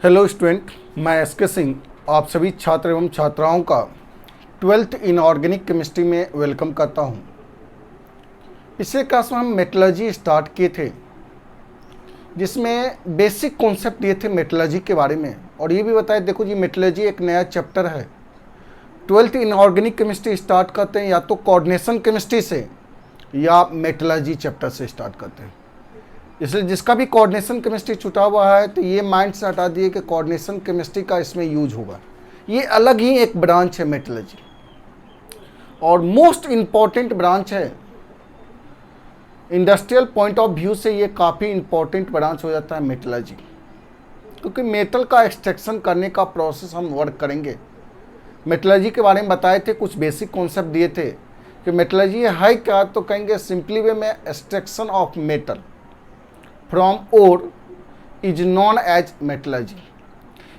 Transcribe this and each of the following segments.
Hello student, मैं SK. Singh आप सभी छात्र एवं छात्राओं का 12th इनऑर्गेनिक केमिस्ट्री में वेलकम करता हूं। पिछले क्लास में हम मेटलर्जी स्टार्ट किए थे, जिसमें बेसिक कॉन्सेप्ट दिए थे मेटलर्जी के बारे में, और ये भी बताया देखो जी मेटलर्जी एक नया चैप्टर है। 12th इनऑर्गेनिक केमिस्ट्री स्टार्ट करते हैं या तो कोऑर्डिनेशन केमिस्ट्री से या मेटलर्जी चैप्टर से स्टार्ट करते हैं। इसलिए जिसका भी कोऑर्डिनेशन केमिस्ट्री छुटा हुआ है तो ये माइंड से हटा दिए कि कोऑर्डिनेशन केमिस्ट्री का इसमें यूज होगा। ये अलग ही एक ब्रांच है मेटलर्जी, और मोस्ट इम्पॉर्टेंट ब्रांच है। इंडस्ट्रियल पॉइंट ऑफ व्यू से ये काफ़ी इम्पॉर्टेंट ब्रांच हो जाता है मेटलर्जी, क्योंकि मेटल का एक्सट्रैक्शन करने का प्रोसेस हम वर्क करेंगे। मेटलर्जी के बारे में बताए थे, कुछ बेसिक कॉन्सेप्ट दिए थे कि मेटलर्जी है क्या, तो कहेंगे सिंपली वे में extraction of metal from ore is known as metallurgy.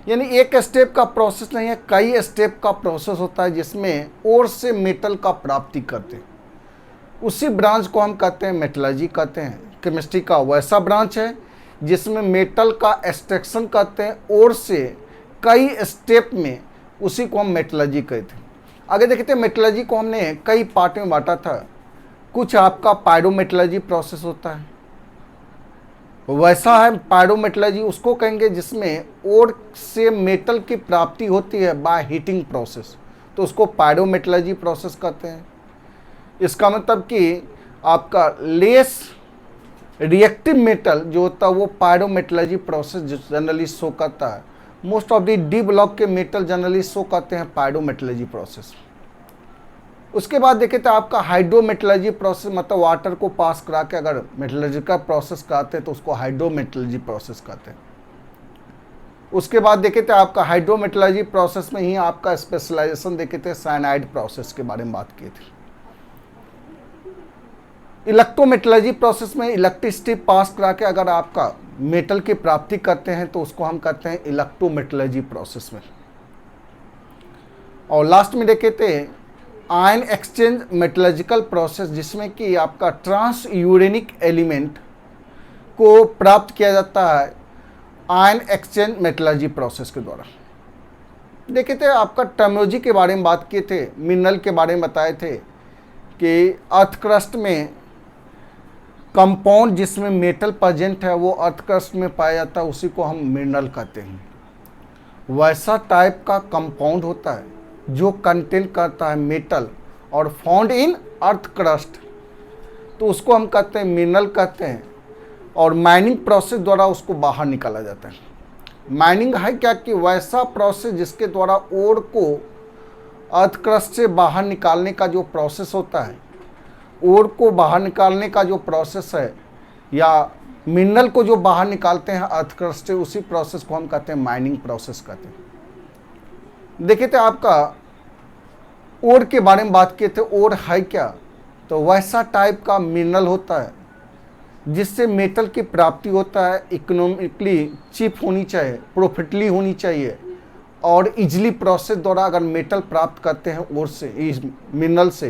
यानी एक स्टेप का प्रोसेस नहीं है, कई स्टेप का प्रोसेस होता है जिसमें ओर से मेटल का प्राप्ति करते हैं। उसी ब्रांच को हम कहते हैं मेटलर्जी कहते हैं। केमिस्ट्री का वैसा ब्रांच है जिसमें मेटल का एक्सट्रैक्शन करते हैं ओर से कई स्टेप में, उसी को हम मेटलर्जी कहते हैं। आगे देखते हैं मेटलर्जी को हमने कई पार्ट में बांटा था। कुछ आपका पायरोमेटलर्जी प्रोसेस होता है, वैसा है पायरोमेटलर्जी उसको कहेंगे जिसमें ओर से मेटल की प्राप्ति होती है बाय हीटिंग प्रोसेस, तो उसको पायरोमेटलर्जी प्रोसेस कहते हैं। इसका मतलब कि आपका लेस रिएक्टिव मेटल जो होता है वो पायरोमेटलर्जी प्रोसेस जनरली शो करता है। Most of the D block के मेटल जनरली शो करते हैं पायरोमेटलर्जी प्रोसेस। उसके बाद देखें तो आपका हाइड्रोमेटलर्जी प्रोसेस, मतलब वाटर को पास करा के अगर मेटलर्जिकल प्रोसेस कराते हैं तो उसको हाइड्रोमेटलर्जी प्रोसेस कहते हैं। उसके बाद देखें तो आपका हाइड्रोमेटलर्जी प्रोसेस में ही आपका स्पेशलाइजेशन देखे थे, साइनाइड प्रोसेस के बारे में बात किए थे। इलेक्ट्रोमेटलर्जी प्रोसेस में इलेक्ट्रिसिटी पास करा के अगर आपका मेटल की प्राप्ति करते हैं तो उसको हम कहते हैं इलेक्ट्रोमेटलर्जी प्रोसेस में। और लास्ट में देखे थे आयन एक्सचेंज मेटलर्जिकल प्रोसेस, जिसमें कि आपका ट्रांस यूरेनिक एलिमेंट को प्राप्त किया जाता है आयन एक्सचेंज मेटलर्जी प्रोसेस के द्वारा। देखे थे आपका टर्मिनोलॉजी के बारे में बात किए थे, मिनरल के बारे में बताए थे कि अर्थ क्रस्ट में कंपाउंड जिसमें मेटल प्रेजेंट है वो अर्थ क्रस्ट में पाया जाता है, उसी को हम मिनरल कहते हैं। वैसा टाइप का कंपाउंड होता है जो कंटेन करता है मेटल और फाउंड इन अर्थ क्रस्ट, तो उसको हम कहते हैं मिनरल कहते हैं। और माइनिंग प्रोसेस द्वारा उसको बाहर निकाला जाता है। माइनिंग है क्या कि वैसा प्रोसेस जिसके द्वारा ओर को अर्थ क्रस्ट से बाहर निकालने का जो प्रोसेस होता है, ओर को बाहर निकालने का जो प्रोसेस है या मिनरल को जो बाहर निकालते हैं अर्थ क्रस्ट से, उसी प्रोसेस को हम कहते हैं माइनिंग प्रोसेस कहते हैं। देखे थे आपका ओर के बारे में बात किए थे, ओर है क्या, तो वैसा टाइप का मिनरल होता है जिससे मेटल की प्राप्ति होता है, इकोनॉमिकली चीप होनी चाहिए, प्रॉफिटली होनी चाहिए, और इजली प्रोसेस द्वारा अगर मेटल प्राप्त करते हैं ओर से, इस मिनरल से,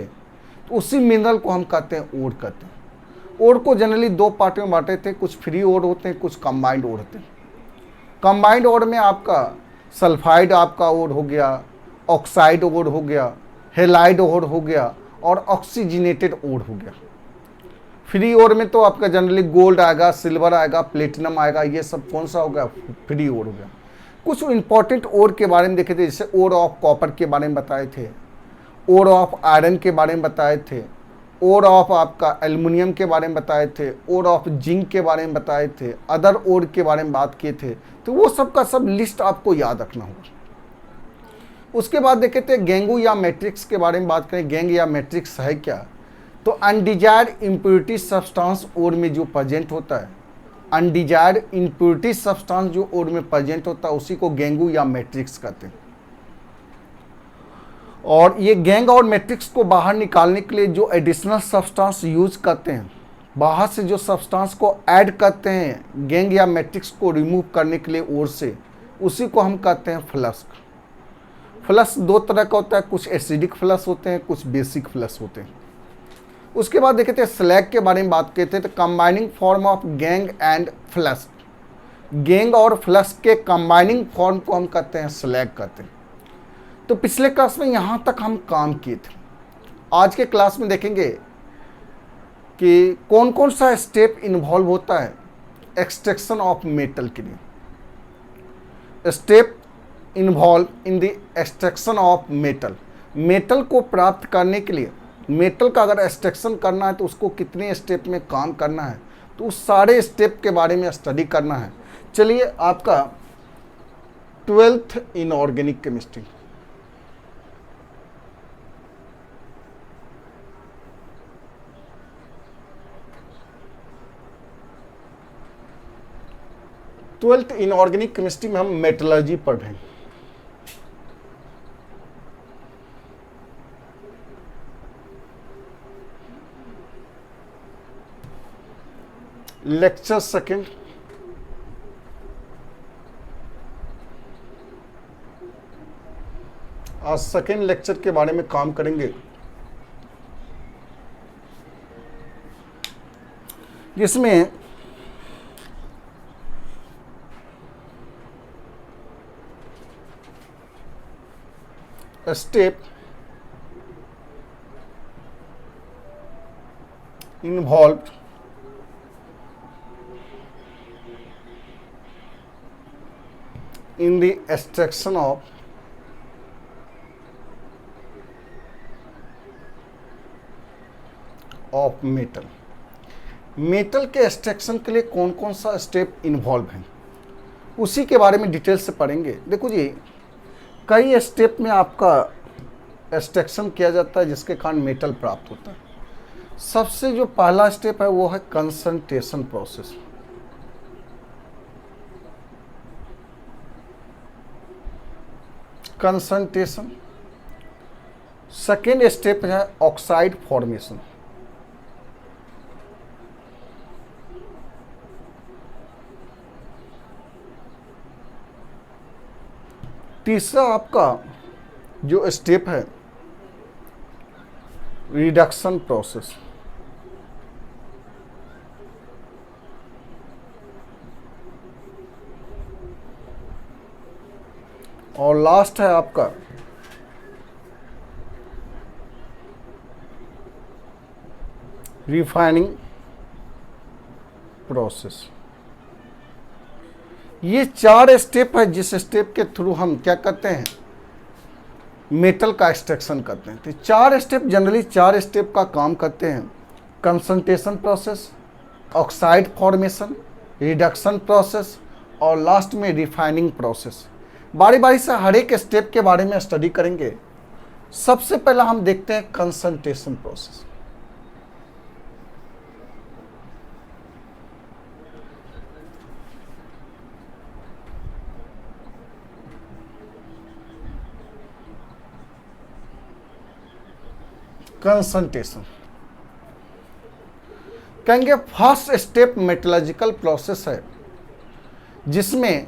तो उसी मिनरल को हम कहते हैं ओर कहते हैं। ओर को जनरली दो पार्ट में बांटे थे, कुछ फ्री ओर होते हैं, कुछ कंबाइंड ओर होते हैं। कंबाइंड ओर में आपका सल्फाइड आपका ओर हो गया, ऑक्साइड ओर हो गया, हेलाइड ओर हो गया, और ऑक्सीजनेटेड ओर हो गया। फ्री ओर में तो आपका जनरली गोल्ड आएगा, सिल्वर आएगा, प्लेटिनम आएगा, ये सब कौन सा हो गया, फ्री ओर हो गया। कुछ इंपॉर्टेंट ओर के बारे में देखे थे, जैसे ओर ऑफ कॉपर के बारे में बताए थे, ओर ऑफ आयरन के बारे में बताए थे, ओर ऑफ आपका एल्युमिनियम के बारे में बताए थे, ओर ऑफ जिंक के बारे में बताए थे, अदर ओर के बारे में बात किए थे। तो वो सब का सब लिस्ट आपको याद रखना होगा। उसके बाद देखे थे गैंगू या मैट्रिक्स के बारे में बात करें। गैंग या मैट्रिक्स है क्या, तो अनडिजायर्ड इम्प्योरिटी सब्सटेंस ओर में जो प्रेजेंट होता है, अनडिजायर्ड इम्प्योरिटी सब्सटेंस जो ओर में प्रेजेंट होता है, उसी को गैंगू या मैट्रिक्स कहते हैं। और ये गैंग और मैट्रिक्स को बाहर निकालने के लिए जो एडिशनल सब्सटेंस यूज करते हैं, बाहर से जो सब्सटेंस को ऐड करते हैं गैंग या मैट्रिक्स को रिमूव करने के लिए ओर से, उसी को हम कहते हैं फ्लक्स। फ्लक्स दो तरह का होता है, कुछ एसिडिक फ्लक्स होते हैं, कुछ बेसिक फ्लक्स होते हैं। उसके बाद देखे थे स्लैग के बारे में बात किए थे, तो combining form of gang and flux. Gang और फ्लक्स के कंबाइनिंग फॉर्म को हम कहते हैं स्लैग कहते हैं। तो पिछले क्लास में यहाँ तक हम काम किए थे। आज के क्लास में देखेंगे कि कौन कौन सा स्टेप इन्वॉल्व होता है एक्सट्रैक्शन ऑफ मेटल के लिए। Step involve in the extraction of metal. Metal को प्राप्त करने के लिए, मेटल का अगर एक्सट्रैक्शन करना है तो उसको कितने स्टेप में काम करना है, तो उस सारे स्टेप के बारे में स्टडी करना है। चलिए, आपका 12th inorganic chemistry, inorganic chemistry में हम मेटलर्जी पढ़ रहे हैं। लेक्चर सेकेंड, आज सेकेंड लेक्चर के बारे में काम करेंगे, जिसमें step involved in the extraction of metal। Metal के एक्सट्रैक्शन के लिए कौन कौन सा स्टेप इन्वॉल्व है, उसी के बारे में डिटेल से पढ़ेंगे। देखो जी, कई स्टेप में आपका एक्सट्रैक्शन किया जाता है जिसके कारण मेटल प्राप्त होता है। सबसे जो पहला स्टेप है वो है concentration process. Concentration. Second step है ऑक्साइड फॉर्मेशन। तीसरा आपका जो स्टेप है रिडक्शन प्रोसेस। और लास्ट है आपका रिफाइनिंग प्रोसेस। ये 4 स्टेप है जिस स्टेप के थ्रू हम क्या करते हैं, मेटल का एक्सट्रैक्शन करते हैं। तो 4 स्टेप, जनरली 4 स्टेप का काम करते हैं। Concentration process, oxide formation, reduction process और लास्ट में रिफाइनिंग प्रोसेस। बारी बारी से हर एक स्टेप के बारे में स्टडी करेंगे। सबसे पहला हम देखते हैं कंसंट्रेशन प्रोसेस। कंसंट्रेशन कहेंगे फर्स्ट स्टेप मेटलर्जिकल प्रोसेस है जिसमें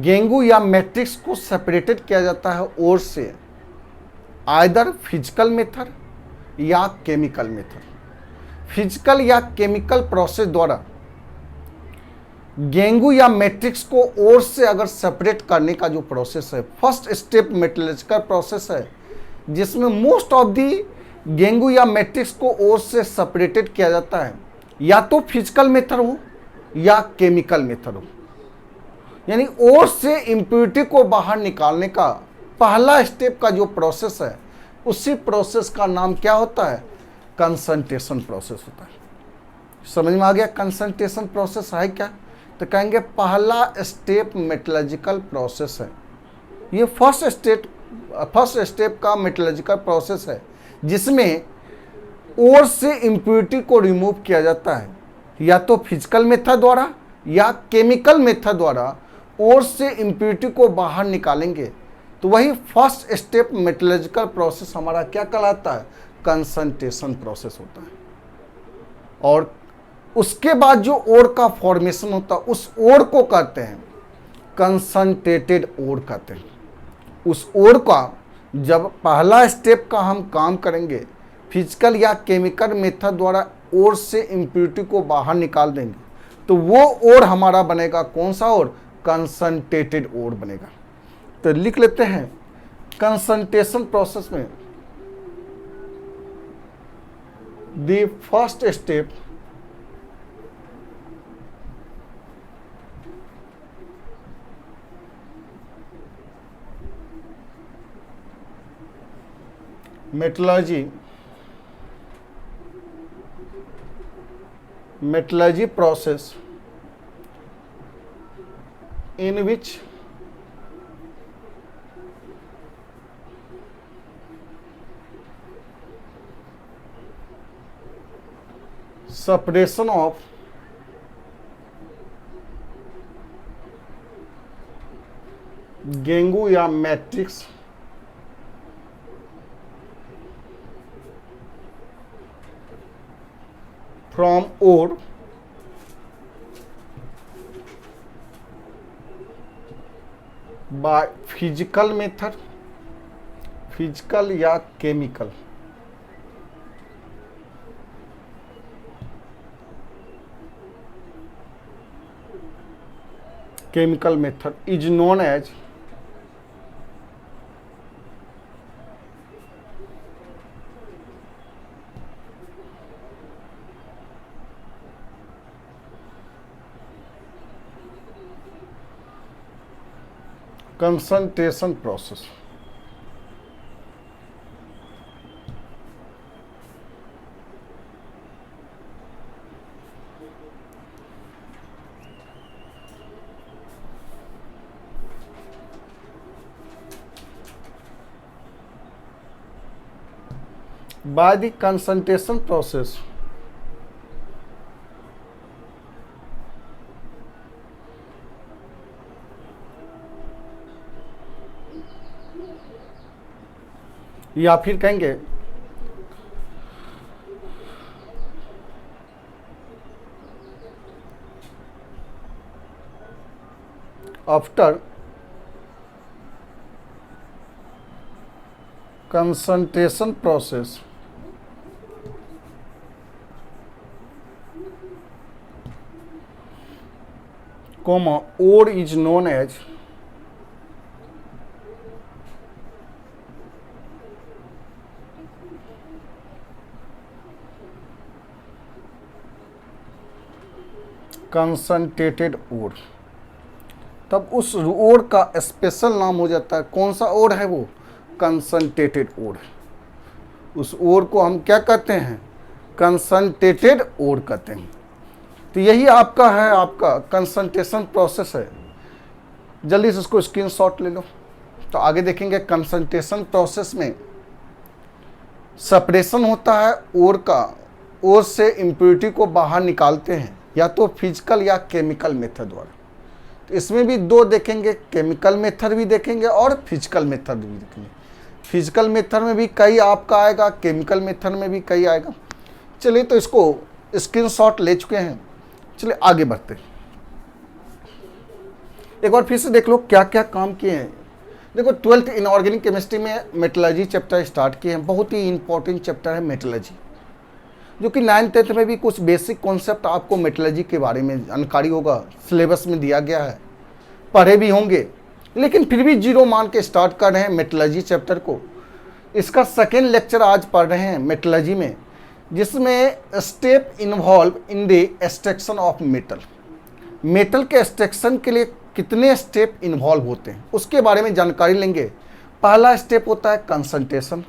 गेंगू या मैट्रिक्स को सेपरेटेड किया जाता है ओर से, आइदर फिजिकल मेथड या केमिकल मेथड। फिजिकल या केमिकल प्रोसेस द्वारा गेंगू या मैट्रिक्स को ओर से अगर सेपरेट करने का जो प्रोसेस है, फर्स्ट स्टेप मेटलर्जिकल प्रोसेस है जिसमें मोस्ट ऑफ दी गेंगू या मैट्रिक्स को ओर से सेपरेटेड किया जाता है, या तो फिजिकल मेथड हो या केमिकल मेथड हो। यानी ओर से इम्प्योरिटी को बाहर निकालने का पहला स्टेप का जो प्रोसेस है, उसी प्रोसेस का नाम क्या होता है, कंसंट्रेशन प्रोसेस होता है। समझ में आ गया कंसंट्रेशन प्रोसेस है क्या? तो कहेंगे पहला स्टेप मेटलर्जिकल प्रोसेस है। ये फर्स्ट स्टेप का मेटलर्जिकल प्रोसेस है जिसमें ओर से इम्प्योरिटी को रिमूव किया जाता है, या तो फिजिकल मेथड द्वारा या केमिकल मेथड द्वारा ओर से इम्प्योरिटी को बाहर निकालेंगे। तो वही फर्स्ट स्टेप मेटलर्जिकल प्रोसेस हमारा क्या कहलाता है, कंसंट्रेशन प्रोसेस होता है। और उसके बाद जो ओर का फॉर्मेशन होता है, उस ओर को कहते हैं कंसंट्रेटेड ओर कहते हैं। उस ओर का जब पहला स्टेप का हम काम करेंगे, फिजिकल या केमिकल मेथड द्वारा ओर से इम्प्योरिटी को बाहर निकाल देंगे, तो वो ओर हमारा बनेगा कौन सा ओर? कंसंट्रेटेड ओर बनेगा। तो लिख लेते हैं कंसंट्रेशन प्रोसेस में the first step metallurgy process in which separation of gangue या matrix from ore by physical method, physical या chemical, chemical method is known as concentration process। By the concentration process या फिर कहेंगे after concentration process comma ore is known as concentrated ore. तब उस ओर का special नाम हो जाता है, कौन सा ओर है वो? Concentrated ore. उस ओर को हम क्या कहते हैं? कंसंट्रेटेड ओर कहते हैं। तो यही आपका है, आपका कंसंट्रेशन प्रोसेस है। जल्दी से उसको स्क्रीनशॉट ले लो। तो आगे देखेंगे कंसंट्रेशन प्रोसेस में सेपरेशन होता है ओर का, ओर से इम्प्योरिटी को बाहर निकालते हैं या तो फिजिकल या केमिकल मेथड द्वारा। तो इसमें भी दो देखेंगे, केमिकल मेथड भी देखेंगे और फिजिकल मेथड भी देखेंगे। फिजिकल मेथड में भी कई आपका आएगा, केमिकल मेथड में भी कई आएगा। चलिए तो इसको स्क्रीनशॉट ले चुके हैं, चलिए आगे बढ़ते हैं। एक बार फिर से देख लो क्या क्या काम किए हैं। देखो 12th इनऑर्गेनिक केमिस्ट्री में मेटलर्जी चैप्टर स्टार्ट किए हैं। बहुत ही इंपॉर्टेंट चैप्टर है मेटलर्जी, जो कि 9th 10th में भी कुछ बेसिक कॉन्सेप्ट आपको मेटलर्जी के बारे में जानकारी होगा, सिलेबस में दिया गया है, पढ़े भी होंगे, लेकिन फिर भी जीरो मान के स्टार्ट कर रहे हैं मेटलर्जी चैप्टर को। इसका सेकेंड लेक्चर आज पढ़ रहे हैं मेटलर्जी में, जिसमें step involve in the extraction of metal. Metal के एक्सट्रैक्शन के लिए कितने स्टेप इन्वॉल्व होते हैं उसके बारे में जानकारी लेंगे। पहला स्टेप होता है कंसंट्रेशन,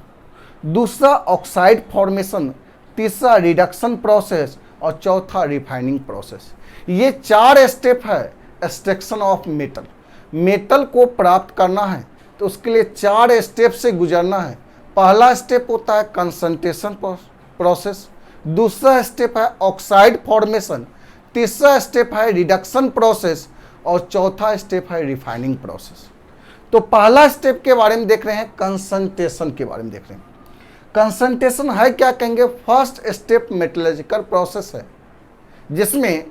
दूसरा ऑक्साइड फॉर्मेशन, तीसरा रिडक्शन प्रोसेस और चौथा रिफाइनिंग प्रोसेस। ये 4 स्टेप है एक्सट्रैक्शन ऑफ मेटल। मेटल को प्राप्त करना है तो उसके लिए 4 स्टेप से गुजरना है। पहला स्टेप होता है कंसंट्रेशन प्रोसेस, दूसरा स्टेप है ऑक्साइड फॉर्मेशन, तीसरा स्टेप है रिडक्शन प्रोसेस और चौथा स्टेप है रिफाइनिंग प्रोसेस। तो पहला स्टेप के बारे में देख रहे हैं, कंसंट्रेशन के बारे में देख रहे हैं। कंसंट्रेशन है क्या कहेंगे? फर्स्ट स्टेप मेटलर्जिकल प्रोसेस है जिसमें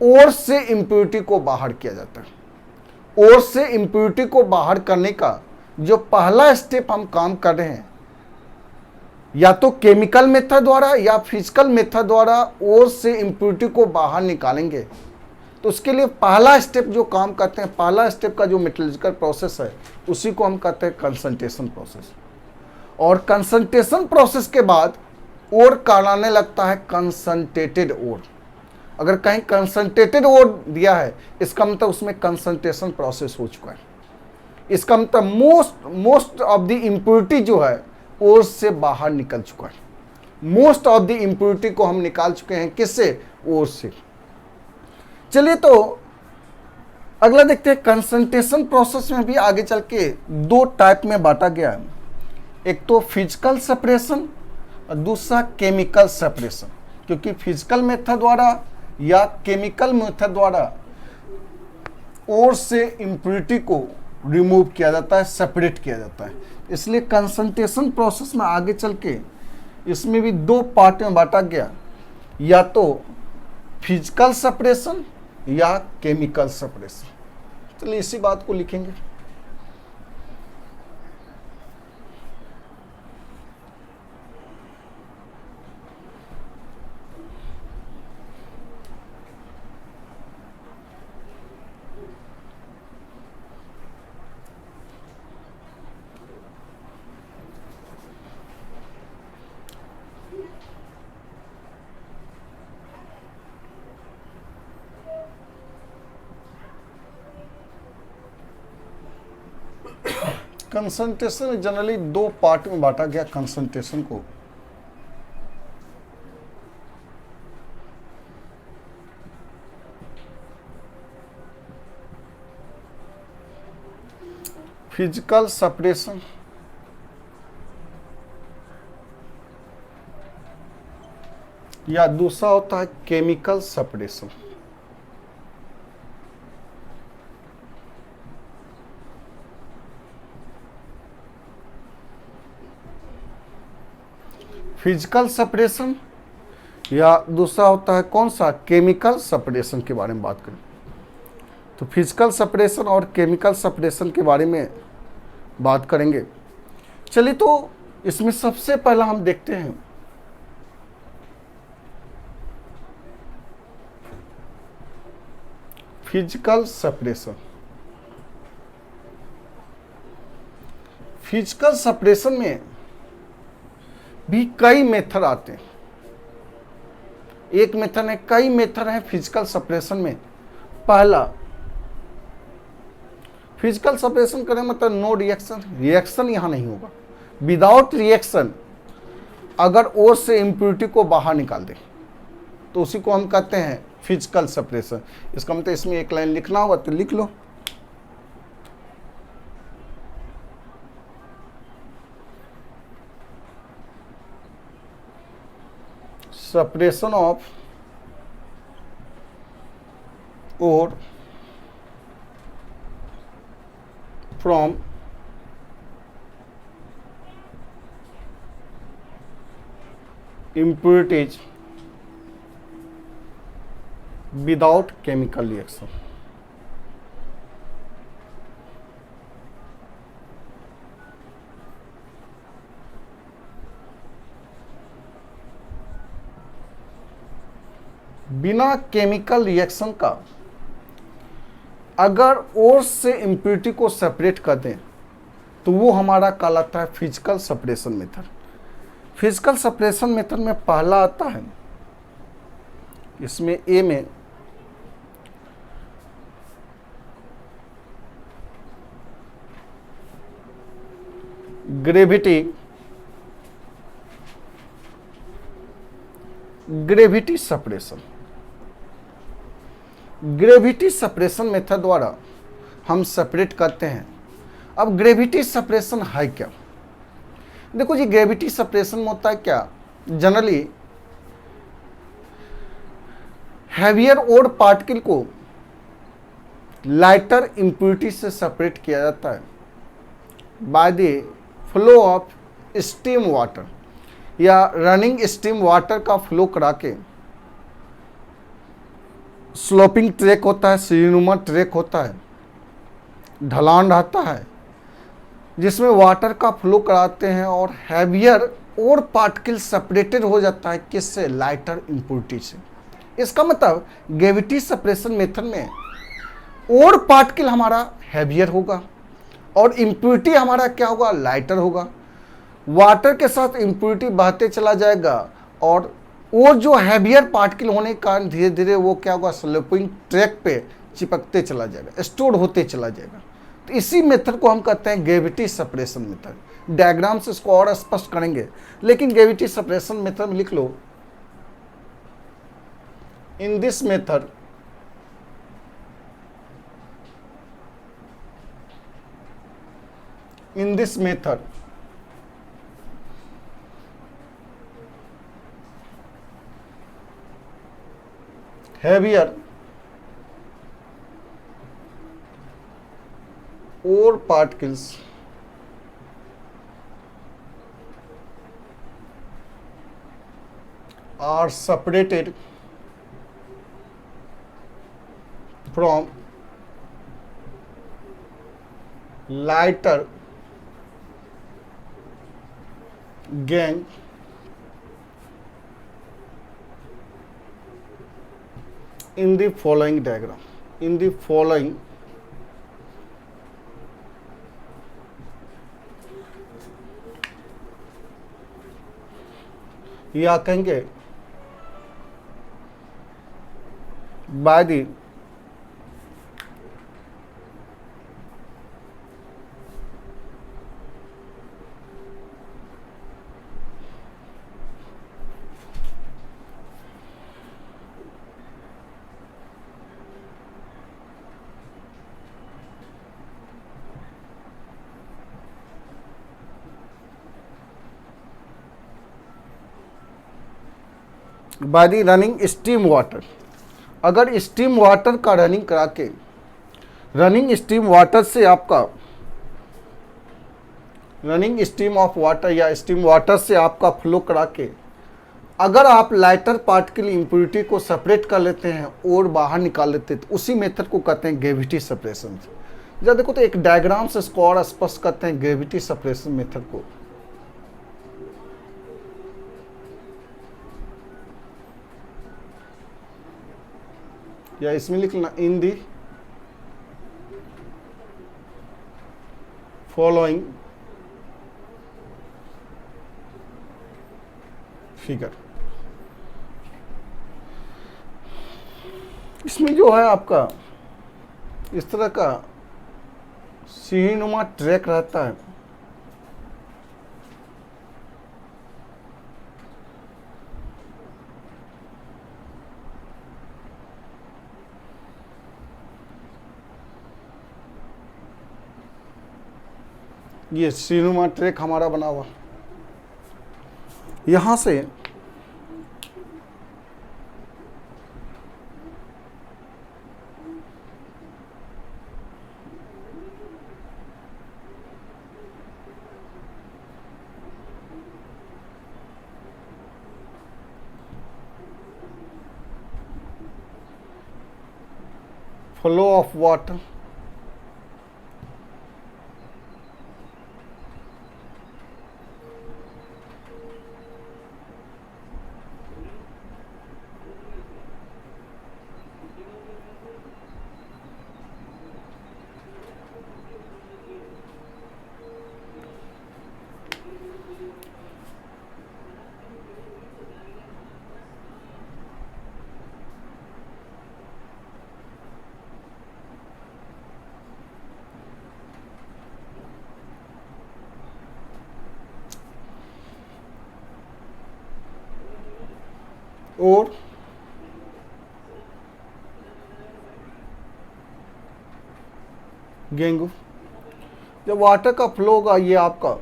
ओर से इम्प्योरिटी को बाहर किया जाता है। ओर से इम्प्योरिटी को बाहर करने का जो पहला स्टेप हम काम कर रहे हैं, या तो केमिकल मेथड द्वारा या फिजिकल मेथड द्वारा ओर से इम्प्योरिटी को बाहर निकालेंगे। तो उसके लिए पहला स्टेप जो काम करते हैं, पहला स्टेप का जो मेटलर्जिकल प्रोसेस है उसी को हम कहते हैं कंसंट्रेशन प्रोसेस। और कंसंट्रेशन प्रोसेस के बाद ओर कहलाने लगता है कंसंट्रेटेड ओर। अगर कहीं कंसंट्रेटेड ओर दिया है इसका मतलब उसमें कंसंट्रेशन प्रोसेस हो चुका है। इसका मतलब मोस्ट ऑफ द इम्प्योरिटी जो है ओर से बाहर निकल चुका है। मोस्ट ऑफ द इम्प्योरिटी को हम निकाल चुके हैं, किससे? ओर से। चलिए तो अगला देखते हैं। कंसंट्रेशन प्रोसेस में भी आगे चल के दो टाइप में बांटा गया है, एक तो फिजिकल सेपरेशन और दूसरा केमिकल सेपरेशन। क्योंकि फिजिकल मेथड द्वारा या केमिकल मेथड द्वारा ओर से इम्प्योरिटी को रिमूव किया जाता है, सेपरेट किया जाता है। इसलिए कंसंट्रेशन प्रोसेस में आगे चल के इसमें भी दो पार्ट में बांटा गया, या तो फिजिकल सेपरेशन या केमिकल सेपरेशन। चलिए इसी बात को लिखेंगे। कंसंट्रेशन जनरली दो पार्ट में बांटा गया कंसंट्रेशन को। फिजिकल सेपरेशन या दूसरा होता है केमिकल सेपरेशन। फिजिकल सेपरेशन या दूसरा होता है कौन सा? केमिकल सेपरेशन के बारे में बात करें तो फिजिकल सेपरेशन और केमिकल सेपरेशन के बारे में बात करेंगे। चलिए तो इसमें सबसे पहला हम देखते हैं फिजिकल सेपरेशन। फिजिकल सेपरेशन में भी कई मेथड आते हैं। एक मेथड है, कई मेथड है फिजिकल सेपरेशन में। पहला, फिजिकल सेपरेशन करें मतलब नो रिएक्शन, रिएक्शन यहां नहीं होगा। विदाउट रिएक्शन अगर ओर से इम्प्योरिटी को बाहर निकाल दे तो उसी को हम कहते हैं फिजिकल सेपरेशन। इसका मतलब इसमें एक लाइन लिखना होगा तो लिख लो। separation of ore from impurities without chemical reaction। बिना केमिकल रिएक्शन का अगर ओर से इम्प्योरिटी को सेपरेट कर दें तो वो हमारा कहलाता है physical separation method. Physical separation method में पहला आता है, इसमें ए में gravity separation. Gravity separation method द्वारा हम सेपरेट करते हैं। अब ग्रेविटी सेपरेशन है क्या? देखो जी, ग्रेविटी सेपरेशन में होता है क्या, जनरली हैवियर ओर पार्टिकल को लाइटर इम्प्योरिटी से सेपरेट किया जाता है by the flow of steam water, या रनिंग स्टीम वाटर का फ्लो करा के। स्लोपिंग ट्रैक होता है, सीढ़ीनुमा ट्रैक होता है, ढलान रहता है जिसमें वाटर का फ्लो कराते हैं और हैवियर और पार्टिकल सेपरेटेड हो जाता है किससे? लाइटर इम्प्योरिटी से। इसका मतलब ग्रेविटी सेपरेशन मेथड में और पार्टिकल हमारा हैवियर होगा और इम्प्योरिटी हमारा क्या होगा, लाइटर होगा। वाटर के साथ इम्प्योरिटी बहते चला जाएगा और वो जो हैवियर पार्टिकल होने के कारण धीरे धीरे वो क्या होगा, स्लोपिंग ट्रैक पे चिपकते चला जाएगा, स्टोर होते चला जाएगा। तो इसी मेथड को हम कहते हैं ग्रेविटी सेपरेशन मेथड। डायग्राम से इसको और स्पष्ट करेंगे, लेकिन ग्रेविटी सेपरेशन मेथड में लिख लो, in this method heavier ore particles are separated from lighter gang in the following diagram. In the following या कहेंगे by the running steam water. अगर स्टीम वाटर का रनिंग करा के, रनिंग स्टीम वाटर से आपका, रनिंग स्टीम ऑफ वाटर या steam water से आपका फ्लो करा के अगर आप लाइटर पार्टिकल इम्प्योरिटी को सेपरेट कर लेते हैं और बाहर निकाल लेते हैं, तो उसी मेथड को कहते हैं ग्रेविटी सेपरेशन। जब देखो तो एक डायग्राम से इसको और स्पष्ट करते हैं ग्रेविटी सेपरेशन मेथड को। या इसमें लिखना, इन दी फॉलोइंग फिगर। इसमें जो है आपका इस तरह का सीढ़ीनुमा ट्रैक रहता है। ये सीढ़ीनुमा ट्रैक हमारा बना हुआ, यहां से फ्लो ऑफ वाटर और गेंगू। जब वाटर का फ्लो होगा, ये आपका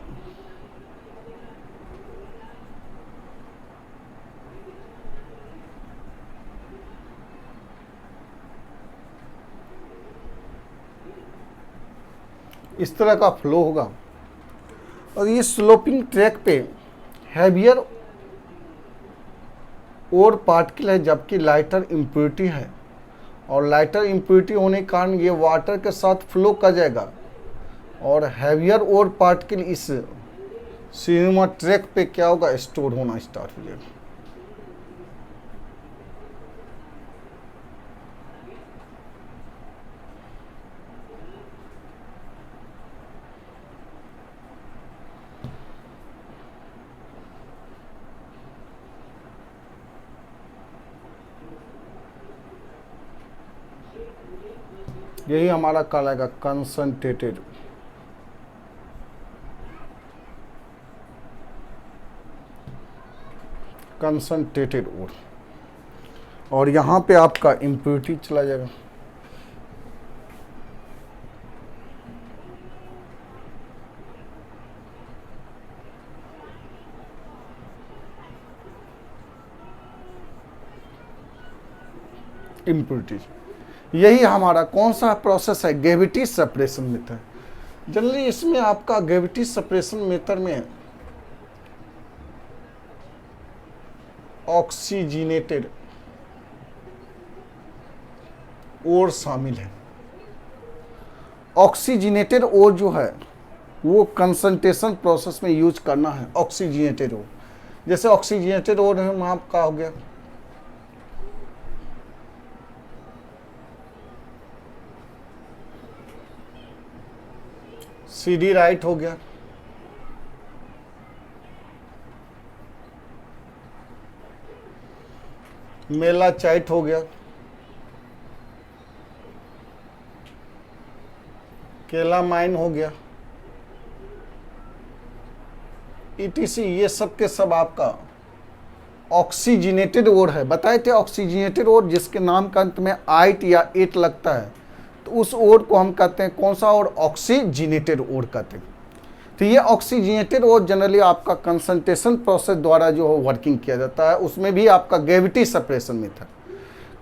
इस तरह का फ्लो होगा और ये स्लोपिंग ट्रैक पे हैवियर और पार्टिकल है, जबकि लाइटर इम्प्योरिटी है। और लाइटर इम्प्योरिटी होने के कारण ये वाटर के साथ फ्लो कर जाएगा और हैवियर और पार्टिकल इस सीढ़ीनुमा ट्रैक पे क्या होगा, स्टोर होना स्टार्ट हो जाएगा। यही हमारा कहलाएगा कंसंट्रेटेड। कंसंट्रेटेड ओर, और यहाँ पे आपका इम्प्योरिटी चला जाएगा। इम्प्योरिटीज, यही हमारा कौन सा प्रोसेस है, ग्रेविटी सेपरेशन मेथड। जनरली इसमें आपका ग्रेविटी सेपरेशन मेथड में ऑक्सीजनेटेड ओर शामिल है। ऑक्सीजनेटेड ओर जो है वो कंसंट्रेशन प्रोसेस में यूज करना है। ऑक्सीजनेटेड ओर, जैसे ऑक्सीजनेटेड ओर में आपका हो गया CD राइट हो गया, मेलाचाइट हो गया, केलामाइन हो गया, ETC, ये सब के सब आपका ऑक्सीजनेटेड ओर है। बताए थे ऑक्सीजनेटेड ओर जिसके नाम का अंत में आइट या एट लगता है, तो उस ओर को हम कहते हैं कौन सा ओर, ऑक्सीजनेटेड ओर कहते हैं। तो ये ऑक्सीजनेटेड ओर जनरली आपका कंसंट्रेशन प्रोसेस द्वारा जो वर्किंग किया जाता है, उसमें भी आपका gravity separation method,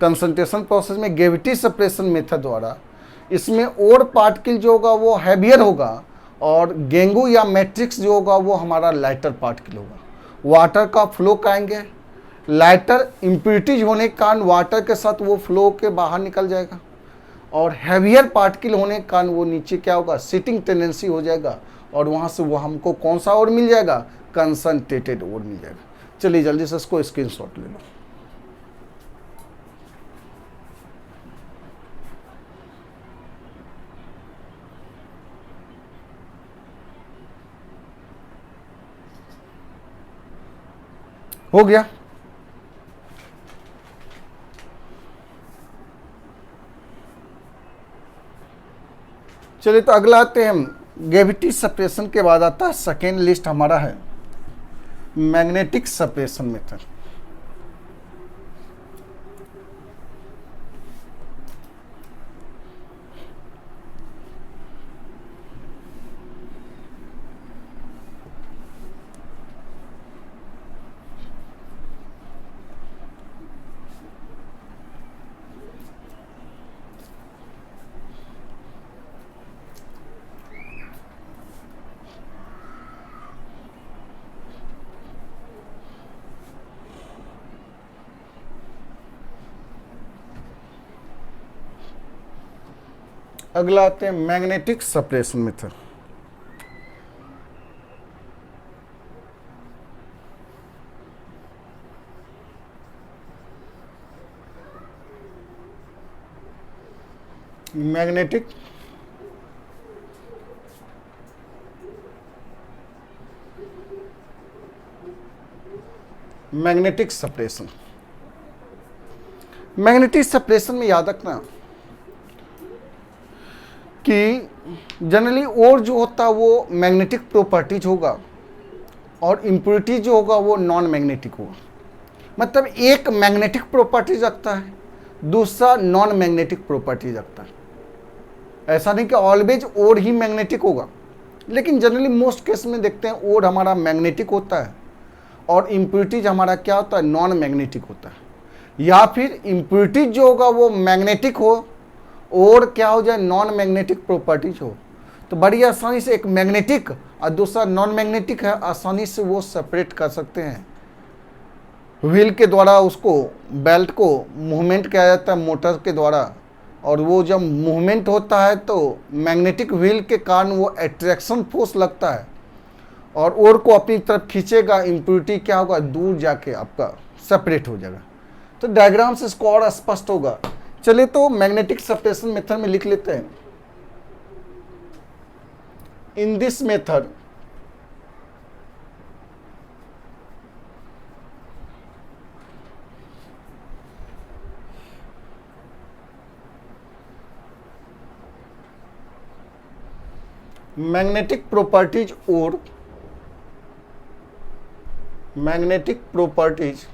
concentration process में ग्रेविटी सेपरेशन मेथड द्वारा इसमें ओर पार्टिकल जो होगा वो हैवियर होगा, और गेंगू या मैट्रिक्स जो होगा वो हमारा लाइटर पार्टिकल होगा। वाटर का फ्लो कहेंगे, लाइटर इम्प्योरिटीज होने के कारण वाटर के साथ वो फ्लो के बाहर निकल जाएगा, और हैवियर पार्टिकल होने के कारण वो नीचे क्या होगा, सिटिंग टेंडेंसी हो जाएगा, और वहाँ से वो हमको कौन सा ओर मिल जाएगा, कंसंट्रेटेड ओर मिल जाएगा। चलिए जल्दी से इसको स्क्रीनशॉट ले लो। हो गया। चलिए तो अगला आते हैं हम, ग्रेविटी सेपरेशन के बाद आता है सेकेंड लिस्ट हमारा है मैग्नेटिक सेपरेशन मेथड। अगला आते हैं magnetic separation method. Magnetic magnetic separation, magnetic separation में याद रखना कि जनरली ओर जो होता है वो मैग्नेटिक प्रॉपर्टीज होगा, और इम्प्योरिटी जो होगा वो नॉन मैग्नेटिक होगा। मतलब एक मैग्नेटिक प्रॉपर्टीज रखता है, दूसरा नॉन मैग्नेटिक प्रॉपर्टीज रखता है। ऐसा नहीं कि ऑलवेज ओर ही मैग्नेटिक होगा, लेकिन जनरली मोस्ट केस में देखते हैं ओर हमारा मैग्नेटिक होता है और इम्प्योरिटीज हमारा क्या होता है, नॉन मैग्नेटिक होता है। या फिर इम्प्योरिटीज जो होगा वो मैग्नेटिक हो और क्या हो जाए, नॉन मैग्नेटिक प्रॉपर्टीज हो। तो बड़ी आसानी से एक मैग्नेटिक और दूसरा नॉन मैग्नेटिक है, आसानी से वो सेपरेट कर सकते हैं। व्हील के द्वारा उसको बेल्ट को मूवमेंट किया जाता है मोटर के द्वारा, और वो जब मूवमेंट होता है तो मैग्नेटिक व्हील के कारण वो अट्रैक्शन फोर्स लगता है और ओर को अपनी तरफ खींचेगा। इम्प्योरिटी क्या होगा, दूर जाके आपका सेपरेट हो जाएगा। तो डायग्राम से इसको और स्पष्ट होगा। चलिए तो मैग्नेटिक सेपरेशन मेथड में लिख लेते हैं। In this method magnetic properties और मैग्नेटिक प्रॉपर्टीज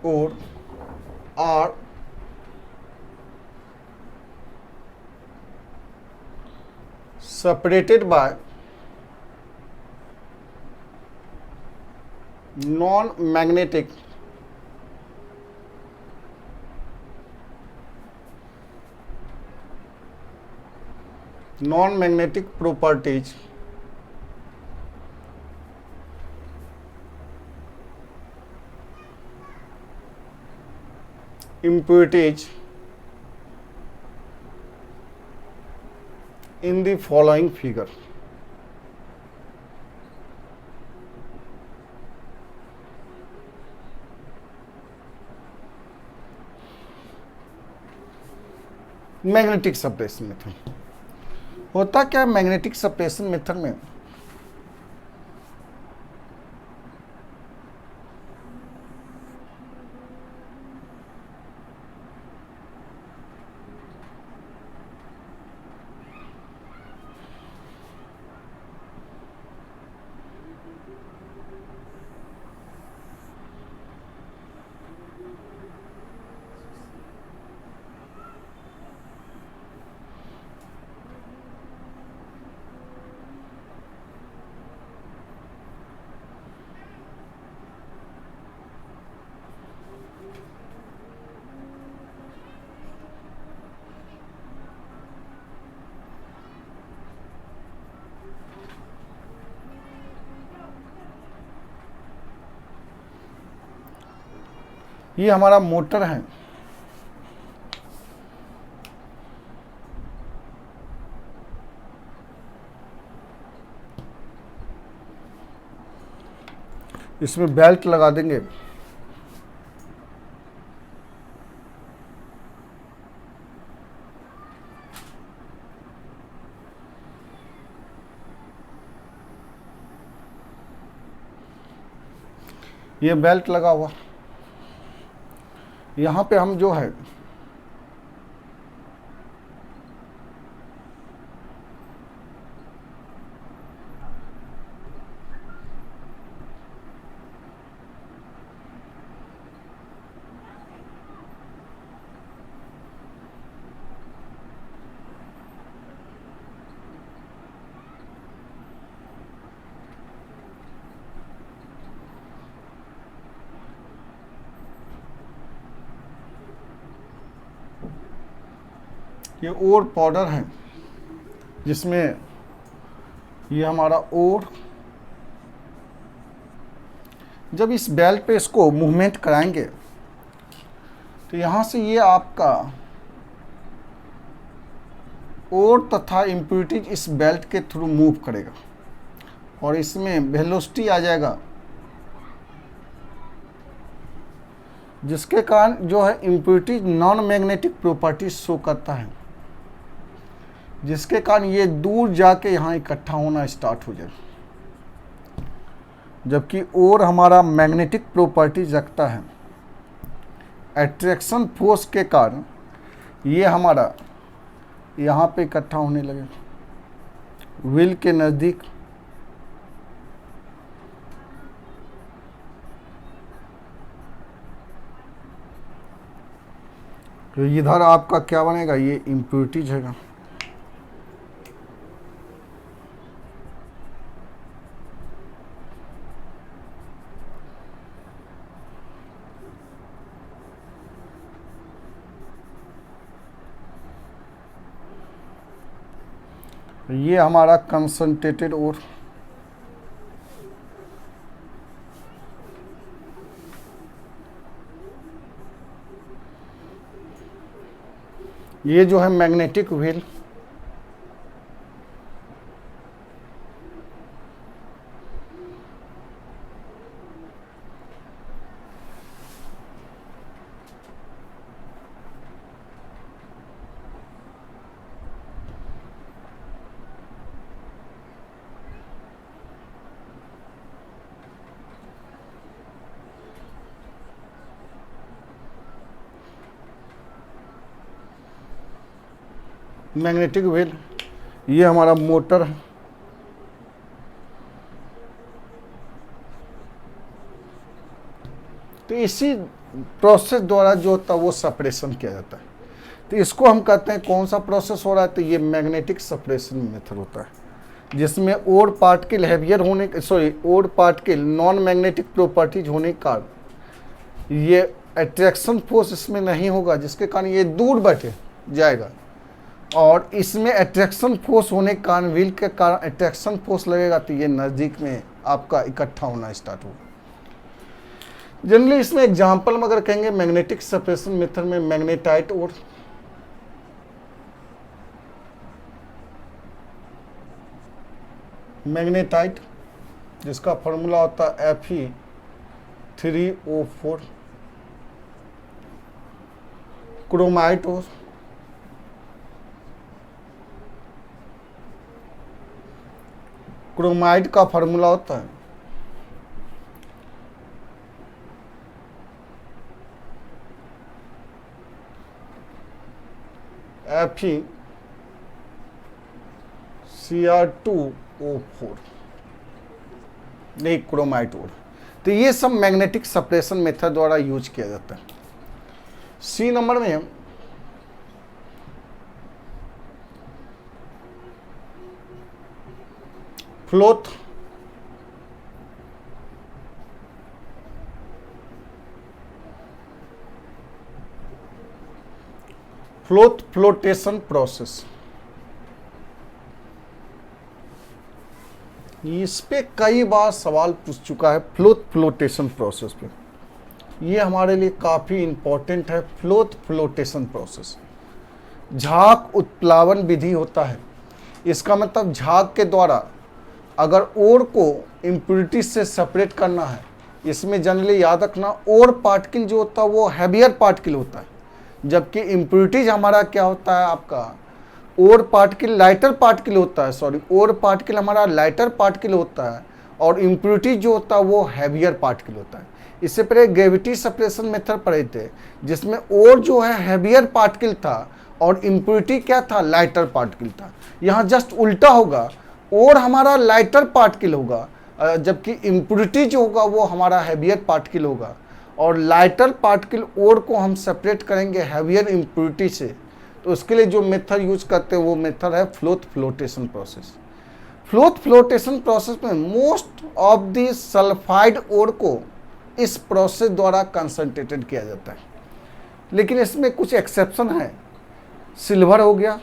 और are separated by non-magnetic properties impurities in the following figure. Magnetic separation method होता क्या है? मैग्नेटिक सेपरेशन मेथड में ये हमारा मोटर है, इसमें बेल्ट लगा देंगे। ये बेल्ट लगा हुआ, यहाँ पे हम जो है ये ओर पाउडर है, जिसमें ये हमारा ओर, जब इस बेल्ट पे इसको मूवमेंट कराएंगे तो यहाँ से ये आपका ओर तथा इम्प्यूरिटीज इस बेल्ट के थ्रू मूव करेगा और इसमें वेलोसिटी आ जाएगा, जिसके कारण जो है impurities non magnetic properties show करता है, जिसके कारण ये दूर जाके यहाँ इकट्ठा होना स्टार्ट हो जाए। जबकि और हमारा मैग्नेटिक प्रॉपर्टीज रखता है, अट्रैक्शन फोर्स के कारण ये हमारा यहाँ पे इकट्ठा होने लगे व्हील के नज़दीक। तो इधर आपका क्या बनेगा? ये इम्प्यूरिटीज है। ये हमारा कंसंट्रेटेड और ये जो है मैग्नेटिक व्हील, मैग्नेटिक व्हील, ये हमारा मोटर है। तो इसी प्रोसेस द्वारा जो होता है वो सेपरेशन किया जाता है। तो इसको हम कहते हैं कौन सा प्रोसेस हो रहा है, तो ये मैग्नेटिक सेपरेशन मेथड होता है, जिसमें ओर पार्टिकल हैवियर होने ore particle non magnetic properties होने के कारण ये अट्रैक्शन फोर्स इसमें नहीं होगा, जिसके कारण ये दूर बैठे जाएगा, और इसमें अट्रैक्शन फोर्स होने के कारण व्हील के कारण अट्रैक्शन फोर्स लगेगा, तो ये नज़दीक में आपका इकट्ठा होना स्टार्ट होगा। जनरली इसमें एग्जाम्पल में अगर कहेंगे मैग्नेटिक सेपरेशन मेथड में मैग्नेटाइट और मैग्नेटाइट, जिसका फॉर्मूला होता है Fe3O4, क्रोमाइट और क्रोमाइट का फॉर्मूला होता है FeCr2O4, नहीं क्रोमाइट और। तो ये सब मैग्नेटिक सेपरेशन मेथड द्वारा यूज किया जाता है। सी नंबर में फ्लोट, फ्लोटेशन प्रोसेस। इस पे कई बार सवाल पूछ चुका है फ्लोटेशन प्रोसेस पे। ये हमारे लिए काफ़ी इम्पोर्टेंट है। फ्लोटेशन प्रोसेस झाग उत्प्लावन विधि होता है। इसका मतलब झाग के द्वारा अगर ओर को इम्प्योरिटी से सेपरेट करना है, इसमें जनरली याद रखना ओर पार्टिकल जो होता है वो हैवियर पार्टिकल होता है, जबकि इम्प्योरिटीज हमारा क्या होता है, आपका ओर पार्टिकल लाइटर पार्टिकल होता है, ओर पार्टिकल हमारा लाइटर पार्टिकल होता है, और इम्प्योरिटी जो होता है वो हैवियर पार्टिकल होता है। इससे पहले ग्रेविटी सेपरेशन मेथड पढ़े थे, जिसमें ओर जो है हैवियर पार्टिकल था और इम्प्योरिटी क्या था, लाइटर पार्टिकल था। यहाँ जस्ट उल्टा होगा, ओर हमारा लाइटर पार्टिकल होगा, जबकि इम्प्योरिटी जो होगा वो हमारा हैवियर पार्टिकल होगा, और लाइटर पार्टिकल ओर को हम सेपरेट करेंगे हैवियर इम्प्योरिटी से। तो उसके लिए जो मेथड यूज करते हैं वो मेथड है फ्लोटेशन प्रोसेस। फ्लोटेशन प्रोसेस में most of the sulphide ore को इस प्रोसेस द्वारा कंसंट्रेटेड किया जाता है, लेकिन इसमें कुछ एक्सेप्शन है। सिल्वर हो गया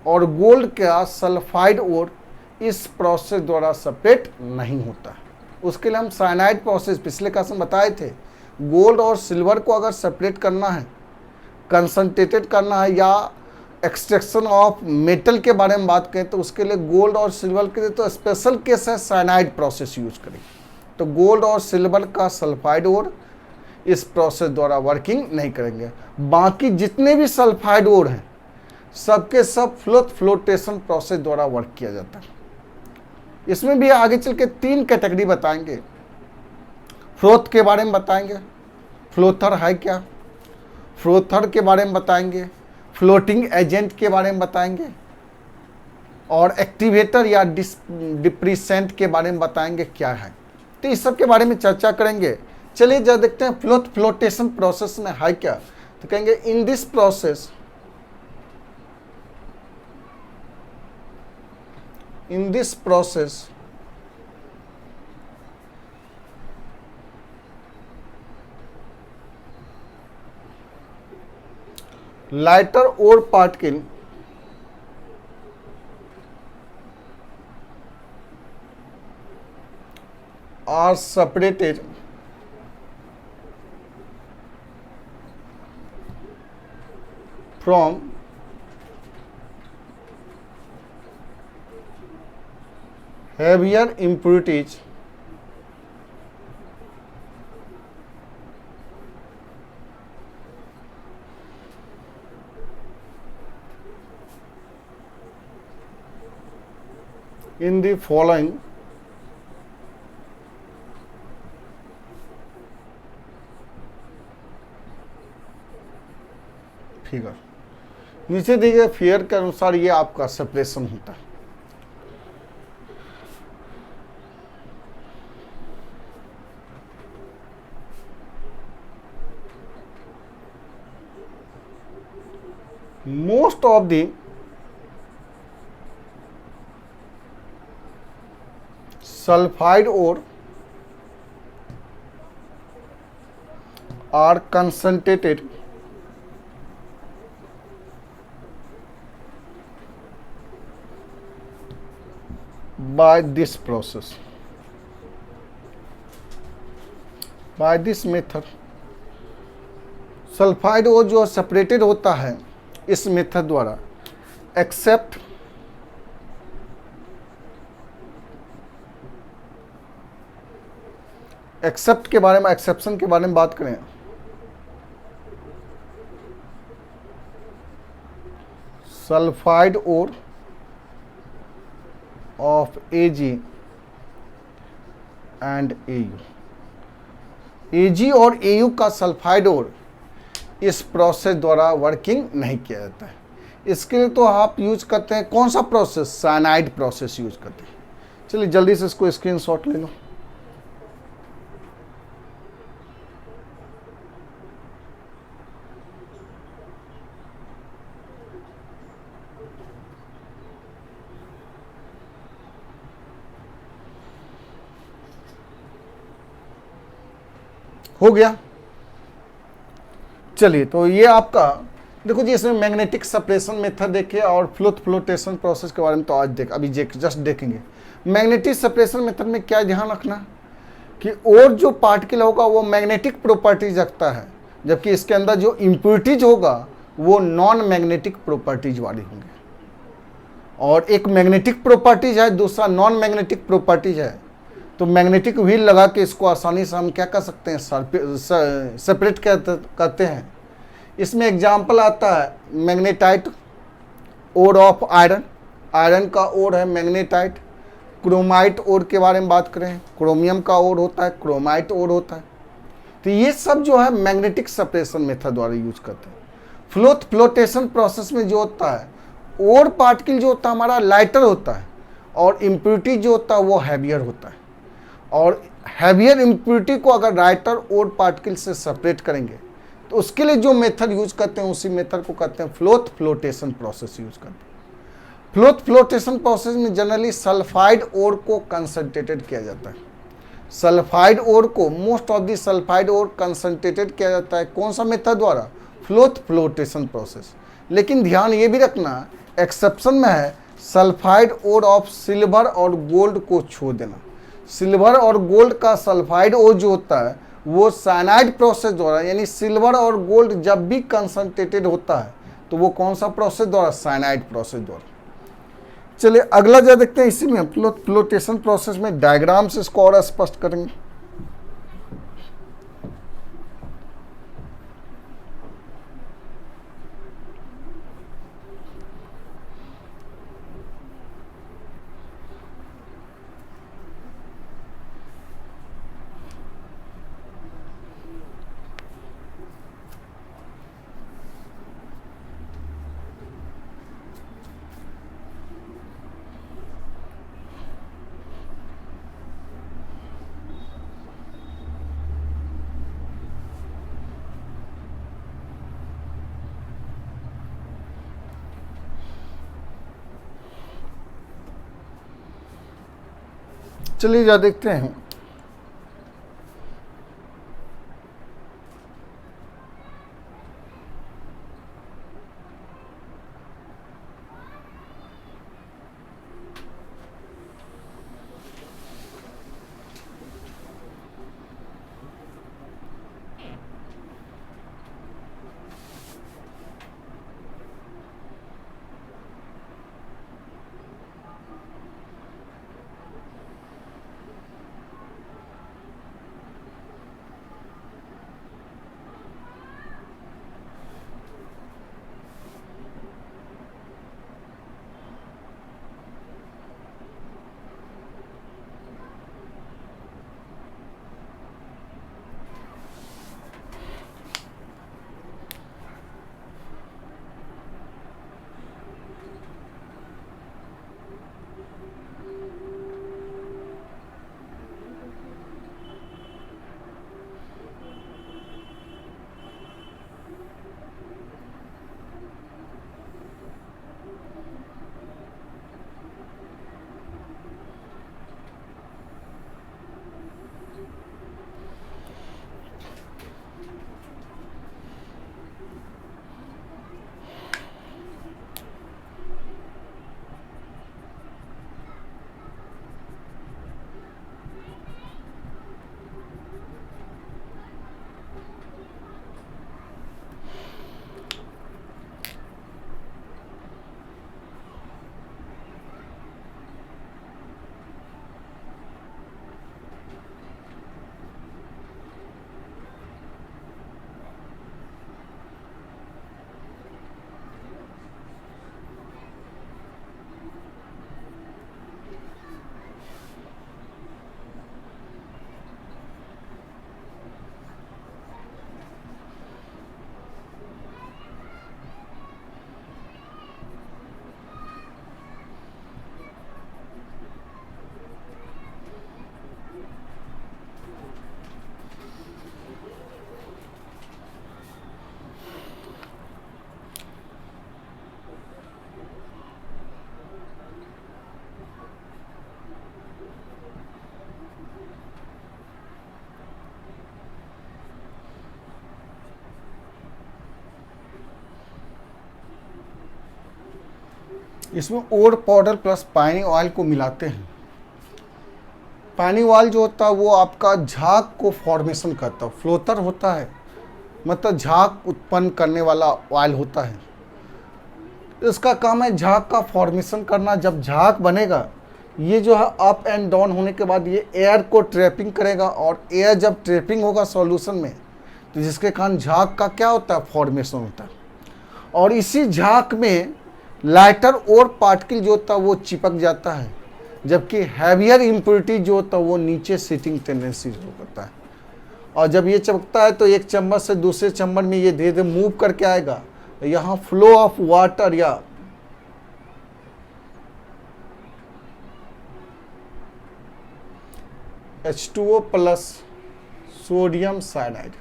और गोल्ड का सल्फाइड ओर इस प्रोसेस द्वारा सेपरेट नहीं होता। उसके लिए हम साइनाइड प्रोसेस पिछले क्लास में बताए थे। गोल्ड और सिल्वर को अगर सेपरेट करना है, कंसंट्रेटेड करना है, या एक्सट्रैक्शन ऑफ मेटल के बारे में बात करें, तो उसके लिए गोल्ड और सिल्वर के लिए तो स्पेशल केस है, साइनाइड प्रोसेस यूज करें। तो गोल्ड और सिल्वर का सल्फाइड ओर इस प्रोसेस द्वारा वर्किंग नहीं करेंगे। बाकी जितने भी सल्फाइड ओर हैं सबके सब फ्लोटेशन प्रोसेस द्वारा वर्क किया जाता है। इसमें भी आगे चल के 3 कैटेगरी बताएंगे। फ्लोथ के बारे में बताएंगे, फ्लोथर है क्या, फ्लोथर के बारे में बताएंगे, फ्लोटिंग एजेंट के बारे में बताएंगे, और एक्टिवेटर या डिप्रेसेंट के बारे में बताएंगे क्या है। तो इस सब के बारे में चर्चा करेंगे। चलिए जब देखते हैं फ्लोटेशन प्रोसेस में है क्या। तो कहेंगे in this process lighter ore particle are separated from heavier impurities in the following figure। नीचे दिए गए फिगर के अनुसार ये आपका सेपरेशन होता है। Most of the sulphide ore are concentrated by this process, by this method। Sulphide ore जो सेपरेटेड होता है इस मेथड द्वारा, एक्सेप्ट के बारे में, एक्सेप्शन के बारे में बात करें, sulphide ore of Ag and Au, Ag और Au का सल्फाइड ore इस प्रोसेस द्वारा वर्किंग नहीं किया जाता है। इसके लिए तो आप यूज करते हैं कौन सा प्रोसेस, साइनाइड प्रोसेस यूज करते हैं। चलिए जल्दी से इसको स्क्रीनशॉट ले लो। हो गया। चलिए तो ये आपका देखो जी, इसमें मैग्नेटिक सेपरेशन मेथड देखे और फ्लोटेशन प्रोसेस के बारे में तो आज अभी जस्ट देखेंगे। मैग्नेटिक सेपरेशन मेथड में क्या ध्यान रखना कि और जो पार्टिकल होगा वो मैग्नेटिक प्रॉपर्टीज रखता है, जबकि इसके अंदर जो इम्प्योरिटीज होगा वो नॉन मैग्नेटिक प्रॉपर्टीज वाली होंगे। और एक मैग्नेटिक प्रॉपर्टीज है, दूसरा नॉन मैग्नेटिक प्रॉपर्टीज है। तो मैग्नेटिक व्हील लगा के इसको आसानी से हम क्या कर सकते हैं, सेपरेट करते हैं। इसमें एग्जाम्पल आता है magnetite ore of iron, iron का ओर है मैग्नेटाइट। क्रोमाइट ओर के बारे में बात करें, क्रोमियम का ओर होता है, क्रोमाइट ओर होता है। तो ये सब जो है मैग्नेटिक सेपरेशन मेथड द्वारा यूज करते हैं। फ्लोटेशन प्रोसेस में जो होता है ओर पार्टिकल जो होता है हमारा लाइटर होता है और इम्प्योरिटी जो होता है वो हैवियर होता है। और हैवियर इम्प्योरिटी को अगर लाइटर ओर पार्टिकल से सेपरेट करेंगे तो उसके लिए जो मेथड यूज करते हैं उसी मेथड को कहते हैं फ्लोटेशन प्रोसेस यूज करते हैं। फ्लोटेशन प्रोसेस में जनरली सल्फाइड ओर को कंसंट्रेटेड किया जाता है। सल्फाइड ओर को, most of the sulphide ore concentrated किया जाता है कौन सा मेथड द्वारा, फ्लोटेशन प्रोसेस। लेकिन ध्यान ये भी रखना, एक्सेप्शन में है सल्फाइड ओर ऑफ सिल्वर और गोल्ड को छोड़ देना। सिल्वर और गोल्ड का सल्फाइड ओर जो होता है वो साइनाइड प्रोसेस द्वारा, यानी सिल्वर और गोल्ड जब भी कंसंट्रेटेड होता है तो वो कौन सा प्रोसेस द्वारा, साइनाइड प्रोसेस द्वारा। चलिए अगला जो देखते हैं, इसी में फ्लोटेशन प्रोसेस में डायग्राम से इसको और स्पष्ट करेंगे। चलिए जा देखते हैं। इसमें ओर पाउडर प्लस पानी ऑयल को मिलाते हैं। पानी ऑयल जो होता है वो आपका झाग को फॉर्मेशन करता है, फ्लोटर होता है, मतलब झाग उत्पन्न करने वाला ऑयल होता है। इसका काम है झाग का फॉर्मेशन करना। जब झाग बनेगा ये जो है अप एंड डाउन होने के बाद ये एयर को ट्रैपिंग करेगा, और एयर जब ट्रैपिंग होगा सॉल्यूशन में तो जिसके कारण झाग का क्या होता है, फॉर्मेशन होता है। और इसी झाग में लाइटर और पार्टिकल जो होता है वो चिपक जाता है, जबकि हैवियर इम्प्योरिटी जो होता है वो नीचे सीटिंग टेंडेंसी होता है। और जब ये चिपकता है तो एक चम्मच से दूसरे चम्मच में ये धीरे धीरे मूव करके आएगा। यहाँ फ्लो ऑफ वाटर या H2O प्लस सोडियम साइनाइड,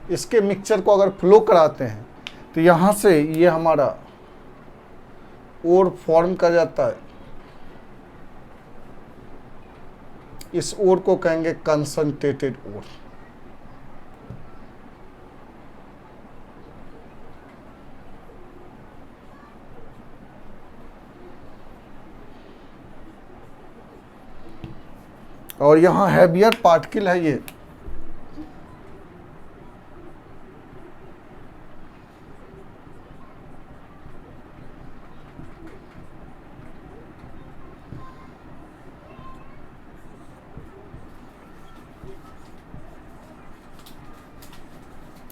इसके मिक्सचर को अगर फ्लो कराते हैं तो यहाँ से ये हमारा ओर फॉर्म कर जाता है। इस ओर को कहेंगे कंसंट्रेटेड ओर। और यहाँ हैवियर पार्टिकल है ये,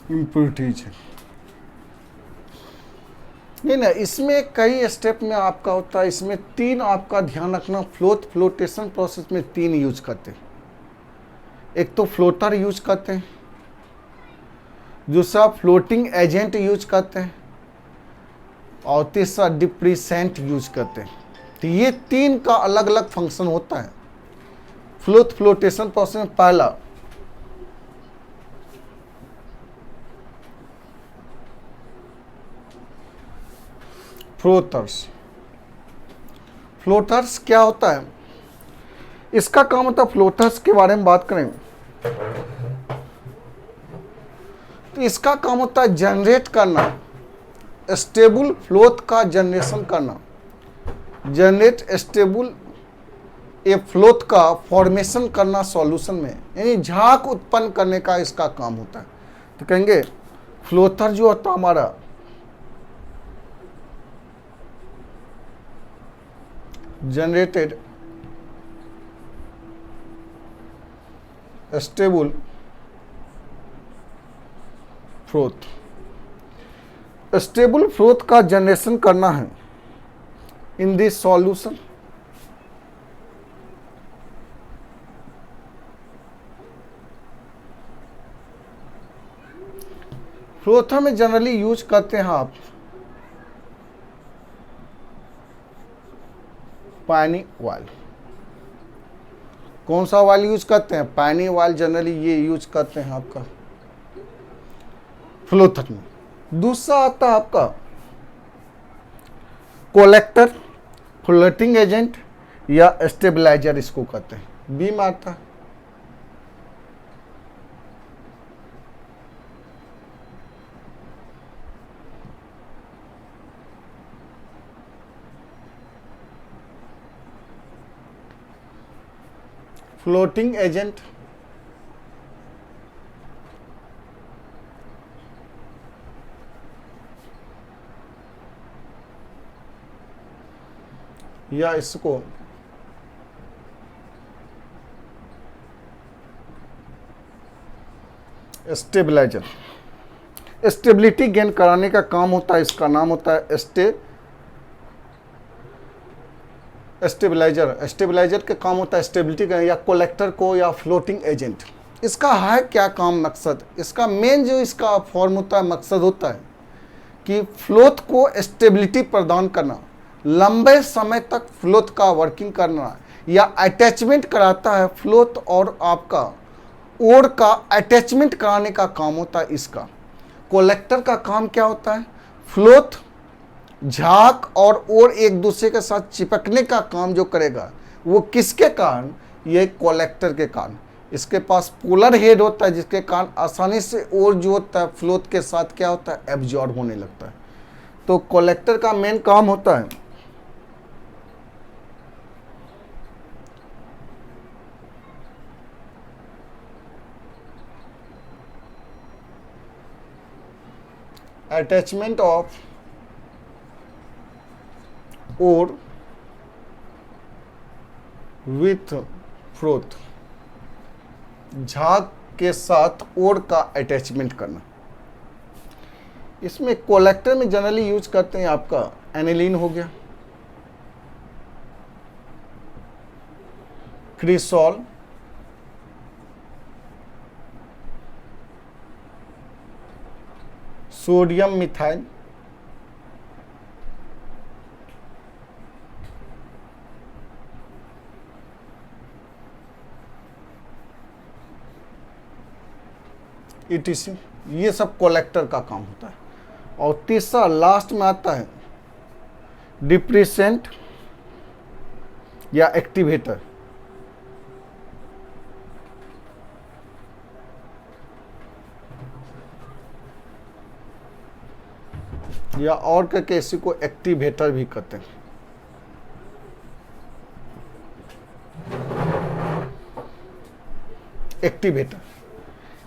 इम्प्योरिटीज है। नहीं ना, इसमें कई स्टेप में आपका होता है। इसमें तीन आपका ध्यान रखना, फ्लोटेशन प्रोसेस में तीन यूज करते हैं। एक तो फ्लोटर यूज करते हैं, दूसरा फ्लोटिंग एजेंट यूज करते हैं, और तीसरा डिप्रेसेंट यूज करते हैं। तो ये तीन का अलग अलग फंक्शन होता है। फ्लोटेशन प्रोसेस में पहला फ्लोटर्स क्या होता है, इसका काम होता है, फ्लोटर्स के बारे में बात करें तो इसका काम होता है जनरेट करना, स्टेबल फ्लोथ का जनरेशन करना, जनरेट स्टेबल ए फ्लोथ का फॉर्मेशन करना सॉल्यूशन में, यानी झाग उत्पन्न करने का इसका काम होता है। तो कहेंगे फ्लोथर जो होता है हमारा generated stable froth. Stable froth का जनरेशन करना है इन दिस सॉल्यूशन। फ्लोथर में जनरली यूज करते हैं आप पानी ऑयल। कौन सा ऑयल यूज करते हैं, पानी ऑयल जनरली ये यूज करते हैं आपका फ्लोथर में। दूसरा आता है आपका कोलेक्टर, फ्लोटिंग एजेंट या स्टेबलाइजर, इसको कहते हैं। बीम आता है। फ्लोटिंग एजेंट या इसको स्टेबलाइजर, स्टेबिलिटी गेन कराने का काम होता है। इसका नाम होता है स्टेबलाइजर। स्टेबलाइजर का काम होता है स्टेबिलिटी का, या कोलेक्टर को, या फ्लोटिंग एजेंट। इसका है क्या काम, मकसद, इसका मेन जो इसका फॉर्म होता है, मकसद होता है कि फ्लोथ को स्टेबिलिटी प्रदान करना, लंबे समय तक फ्लोथ का वर्किंग करना, या अटैचमेंट कराता है। फ्लोथ और आपका ओर का अटैचमेंट कराने का काम होता है इसका। कोलेक्टर का काम क्या होता है, फ्लोथ, झाग और ओर एक दूसरे के साथ चिपकने का काम जो करेगा, वो किसके कारण, ये कोलेक्टर के कारण। इसके पास पोलर हेड होता है जिसके कारण आसानी से ओर जो होता है फ्लोथ के साथ क्या होता है, एब्जॉर्ब होने लगता है। तो कोलेक्टर का मेन काम होता है attachment of ore with froth, झाग के साथ ओर का अटैचमेंट करना। इसमें कोलेक्टर में जनरली यूज करते हैं आपका एनिलीन हो गया, क्रिसॉल, सोडियम मिथाइल, ETC, ये सब कोलेक्टर का काम होता है। और तीसरा लास्ट में आता है डिप्रेसेंट या एक्टिवेटर। या और करके इसी को एक्टिवेटर भी कहते हैं।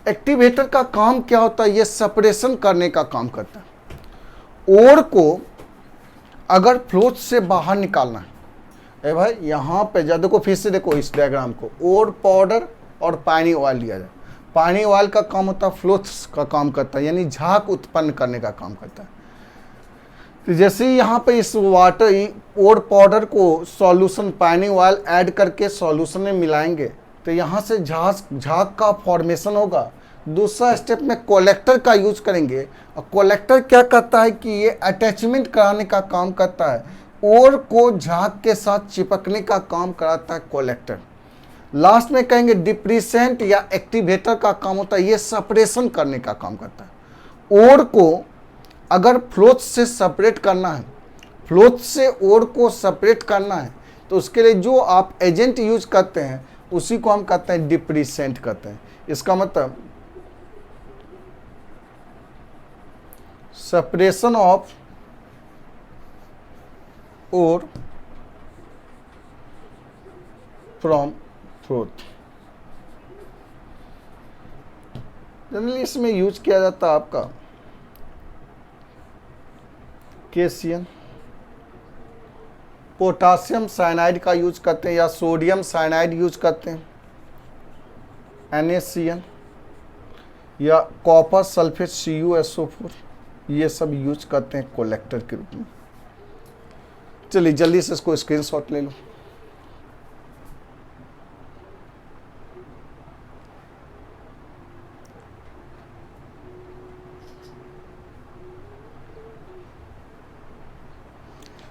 एक्टिवेटर का काम क्या होता है? ये सेपरेशन करने का काम करता है। ओर को अगर फ्लोच से बाहर निकालना है, भाई यहाँ पे जा, देखो फिर से देखो इस डायग्राम को, ओर पाउडर और पानी ऑयल लिया जाए। पानी ऑयल का काम होता है फ्लोच का काम करता है, यानी झाग उत्पन्न करने का काम करता है। तो जैसे ही यहाँ पे इस वाटर ओर पाउडर को सॉल्यूशन पानी ऑयल ऐड करके सॉल्यूशन में मिलाएंगे तो यहाँ से झाग का फॉर्मेशन होगा। दूसरा स्टेप में कोलेक्टर का यूज करेंगे, और कोलेक्टर क्या करता है कि ये अटैचमेंट कराने का काम करता है, ओर को झाग के साथ चिपकने का काम कराता है कोलेक्टर। लास्ट में कहेंगे डिप्रेसेंट या एक्टिवेटर का काम होता है, ये सेपरेशन करने का काम करता है। ओर को अगर फ्लोच से सेपरेट करना है, फ्लोच से ओर को सेपरेट करना है, तो उसके लिए जो आप एजेंट यूज करते हैं उसी को हम कहते हैं डिप्रेसेंट कहते हैं। इसका मतलब सेपरेशन ऑफ ओर फ्रॉम फ्लोच। जनरली इसमें यूज किया जाता है आपका केसियन, पोटासियम साइनाइड का यूज करते हैं, या सोडियम साइनाइड यूज करते हैं, NaCN, या कॉपर सल्फेट CuSO4, ये सब यूज करते हैं कोलेक्टर के रूप में। चलिए जल्दी से इसको स्क्रीनशॉट ले लो।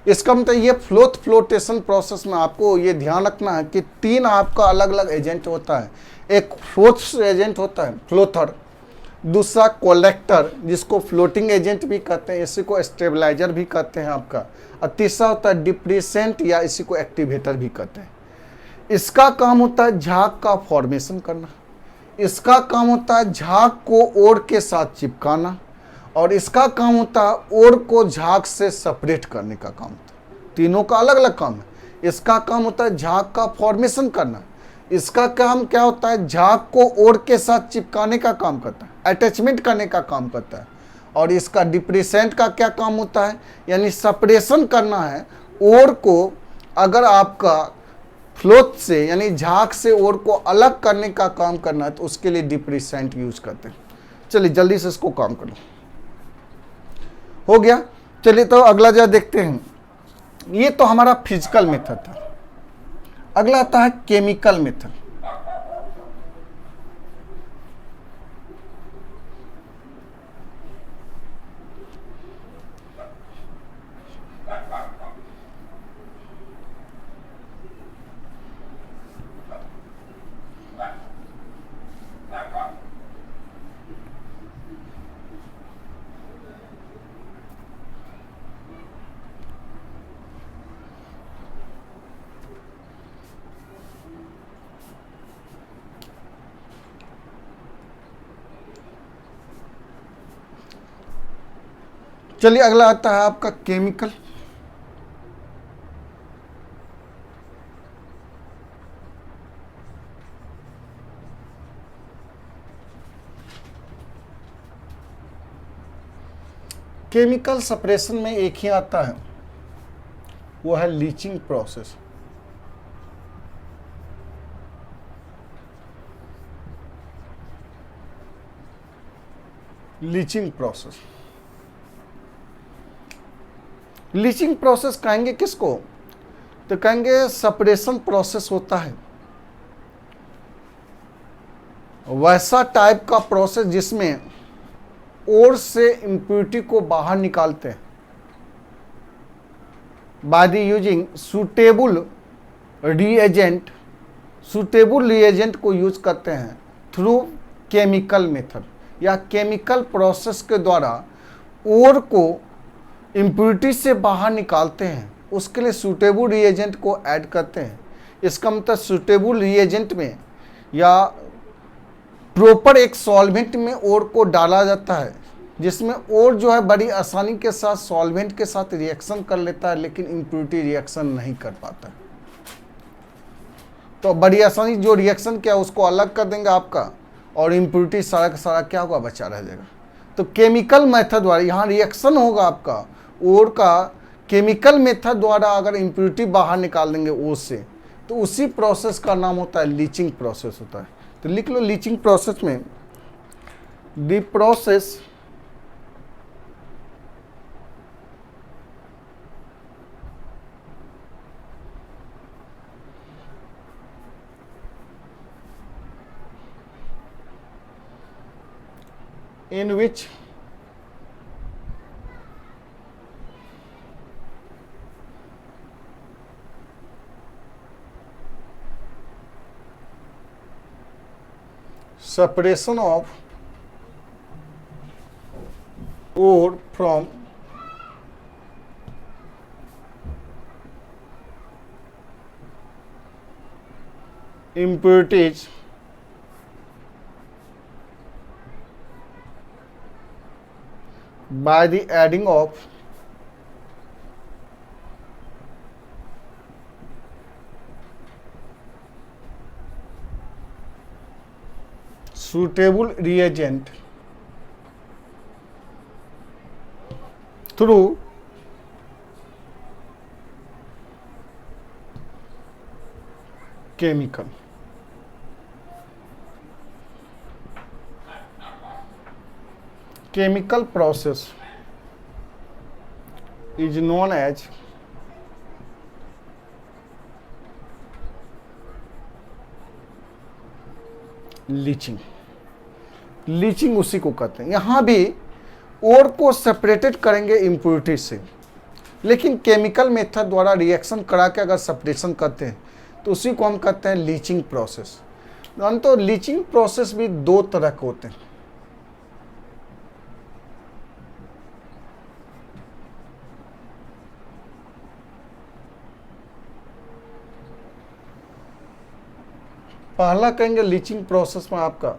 इसका मतलब ये फ्लोटेशन प्रोसेस में आपको ये ध्यान रखना है कि तीन आपका अलग अलग एजेंट होता है। एक फ्लोट एजेंट होता है फ्लोथर, दूसरा कोलेक्टर जिसको फ्लोटिंग एजेंट भी कहते हैं, इसी को स्टेबलाइजर भी कहते हैं आपका, और तीसरा होता है डिप्रेसेंट या इसी को एक्टिवेटर भी कहते हैं। इसका काम होता है झाग का फॉर्मेशन करना, इसका काम होता है झाग को ओर के साथ चिपकाना, और इसका काम होता है ओर को झाग से सेपरेट करने का काम होता है। तीनों का अलग अलग काम है। इसका काम होता है झाग का फॉर्मेशन करना, इसका काम क्या होता है झाग को ओर के साथ चिपकाने का काम करता है, अटैचमेंट करने का काम करता है, और इसका डिप्रेसेंट का क्या काम होता है, यानी सेपरेशन करना है ओर को। अगर आपका फ्लोच से यानी झाग से ओर को अलग करने का काम करना है तो उसके लिए डिप्रेसेंट यूज करते हैं। चलिए जल्दी से इसको काम करो। हो गया। चलिए तो अगला जो देखते हैं, ये तो हमारा फिजिकल मेथड था। अगला आता है केमिकल मेथड। चलिए अगला आता है आपका केमिकल। केमिकल सेपरेशन में एक ही आता है, वो है leaching process. Leaching process, leaching process कहेंगे किसको? तो कहेंगे सेपरेशन प्रोसेस होता है वैसा टाइप का प्रोसेस जिसमें ओर से इम्प्यूरिटी को बाहर निकालते हैं by the using suitable reagent. Suitable reagent को यूज करते हैं थ्रू केमिकल मेथड, या केमिकल प्रोसेस के द्वारा ओर को इम्प्यूरिटी से बाहर निकालते हैं। उसके लिए सूटेबल रिएजेंट को ऐड करते हैं। इसका मतलब सूटेबल रिएजेंट में या प्रॉपर एक सॉल्वेंट में ओर को डाला जाता है, जिसमें ओर जो है बड़ी आसानी के साथ सॉल्वेंट के साथ रिएक्शन कर लेता है, लेकिन इम्प्यूरिटी रिएक्शन नहीं कर पाता। तो बड़ी आसानी जो रिएक्शन क्या उसको अलग कर देंगे आपका, और इम्प्यूरिटी सारा का सारा क्या होगा, बचा रह जाएगा। तो केमिकल मेथड द्वारा यहाँ रिएक्शन होगा आपका ओर का, केमिकल मेथड द्वारा अगर इम्प्यूरिटी बाहर निकाल देंगे ओर से, तो उसी प्रोसेस का नाम होता है लीचिंग प्रोसेस होता है। तो लिख लो लीचिंग प्रोसेस में the process in which separation of ore from impurities by the adding of suitable reagent through chemical. Chemical process is known as leaching. Leaching उसी को कहते हैं। यहाँ भी ओर को सेपरेटेड करेंगे इम्प्यूरिटी से, लेकिन केमिकल मेथड द्वारा रिएक्शन करा के अगर सेपरेशन करते हैं तो उसी को हम कहते हैं लीचिंग प्रोसेस। तो लीचिंग प्रोसेस भी दो तरह के होते हैं। पहला कहेंगे लीचिंग प्रोसेस में आपका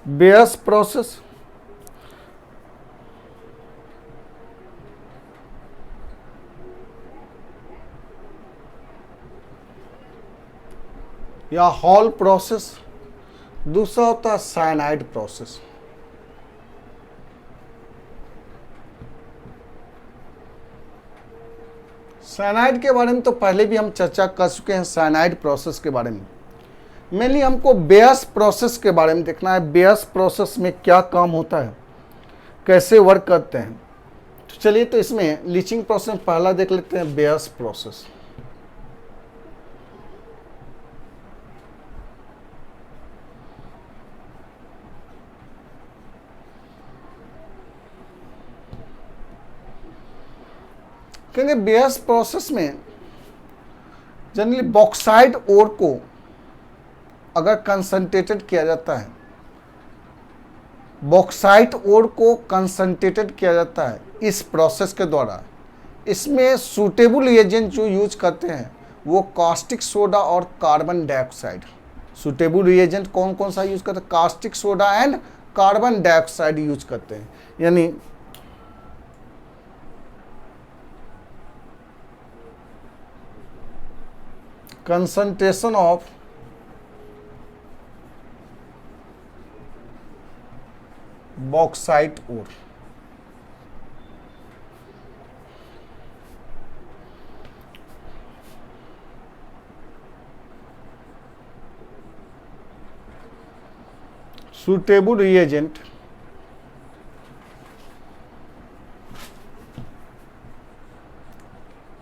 बेयस प्रोसेस, या हॉल प्रोसेस। दूसरा होता है साइनाइड प्रोसेस। साइनाइड के बारे में तो पहले भी हम चर्चा कर चुके हैं। साइनाइड प्रोसेस के बारे में मेनली हमको बेयस प्रोसेस के बारे में देखना है। बेयस प्रोसेस में क्या काम होता है, कैसे वर्क करते हैं। तो चलिए, तो इसमें लीचिंग प्रोसेस में पहला देख लेते हैं बेयस प्रोसेस। कहेंगे बेयस प्रोसेस में जनरली बॉक्साइड ओर को अगर कंसंट्रेटेड किया जाता है, बॉक्साइट ओर को कंसंट्रेटेड किया जाता है इस प्रोसेस के द्वारा, इसमें सूटेबल एजेंट जो यूज करते हैं वो कास्टिक सोडा और कार्बन डाइऑक्साइड। सूटेबल रिएजेंट कौन कौन सा यूज करते हैं? Caustic soda and carbon dioxide use करते हैं। यानी concentration of bauxite ore. suitable reagent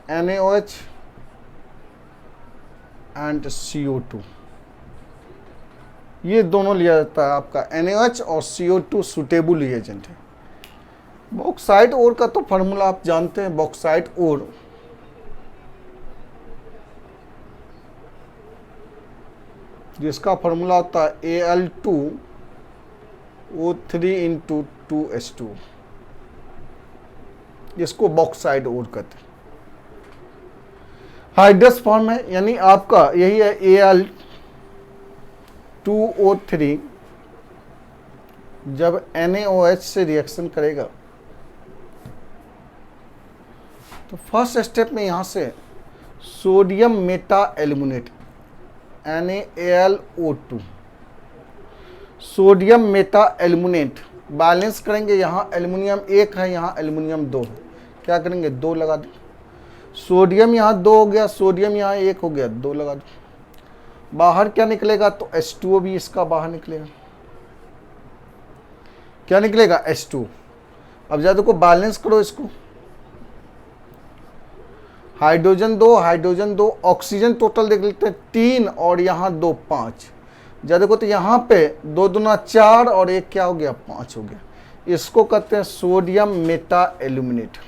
NaOH and CO2, ये दोनों लिया जाता है आपका NaOH और CO2 सुटेबल रिएजेंट है। बॉक्साइट ओर का तो फार्मूला आप जानते हैं, बॉक्साइट ओर जिसका फार्मूला होता है Al2O3 इंटू 2H2, जिसको बॉक्साइट ओर कहते हैं। हाइड्रस फॉर्म है, यानी आपका यही है Al2O3 जब NaOH से रिएक्शन करेगा तो फर्स्ट स्टेप में यहां से sodium Meta aluminate NaAlO2 sodium Meta aluminate balance करेंगे। यहां एल्युमिनियम 1 है, यहां एल्युमिनियम 2 है, क्या करेंगे 2 लगा दें। सोडियम यहाँ 2 हो गया, सोडियम यहाँ 1 हो गया, 2 लगा दो। बाहर क्या निकलेगा तो H2O भी इसका बाहर निकलेगा। क्या निकलेगा H2। अब ज्यादा को बैलेंस करो इसको, हाइड्रोजन 2 हाइड्रोजन 2, ऑक्सीजन टोटल देख लेते हैं 3 और यहाँ 2 5। ज्यादा को तो यहाँ पे 2 दूना 4 और 1 क्या हो गया 5 हो गया। इसको कहते हैं sodium Meta aluminate.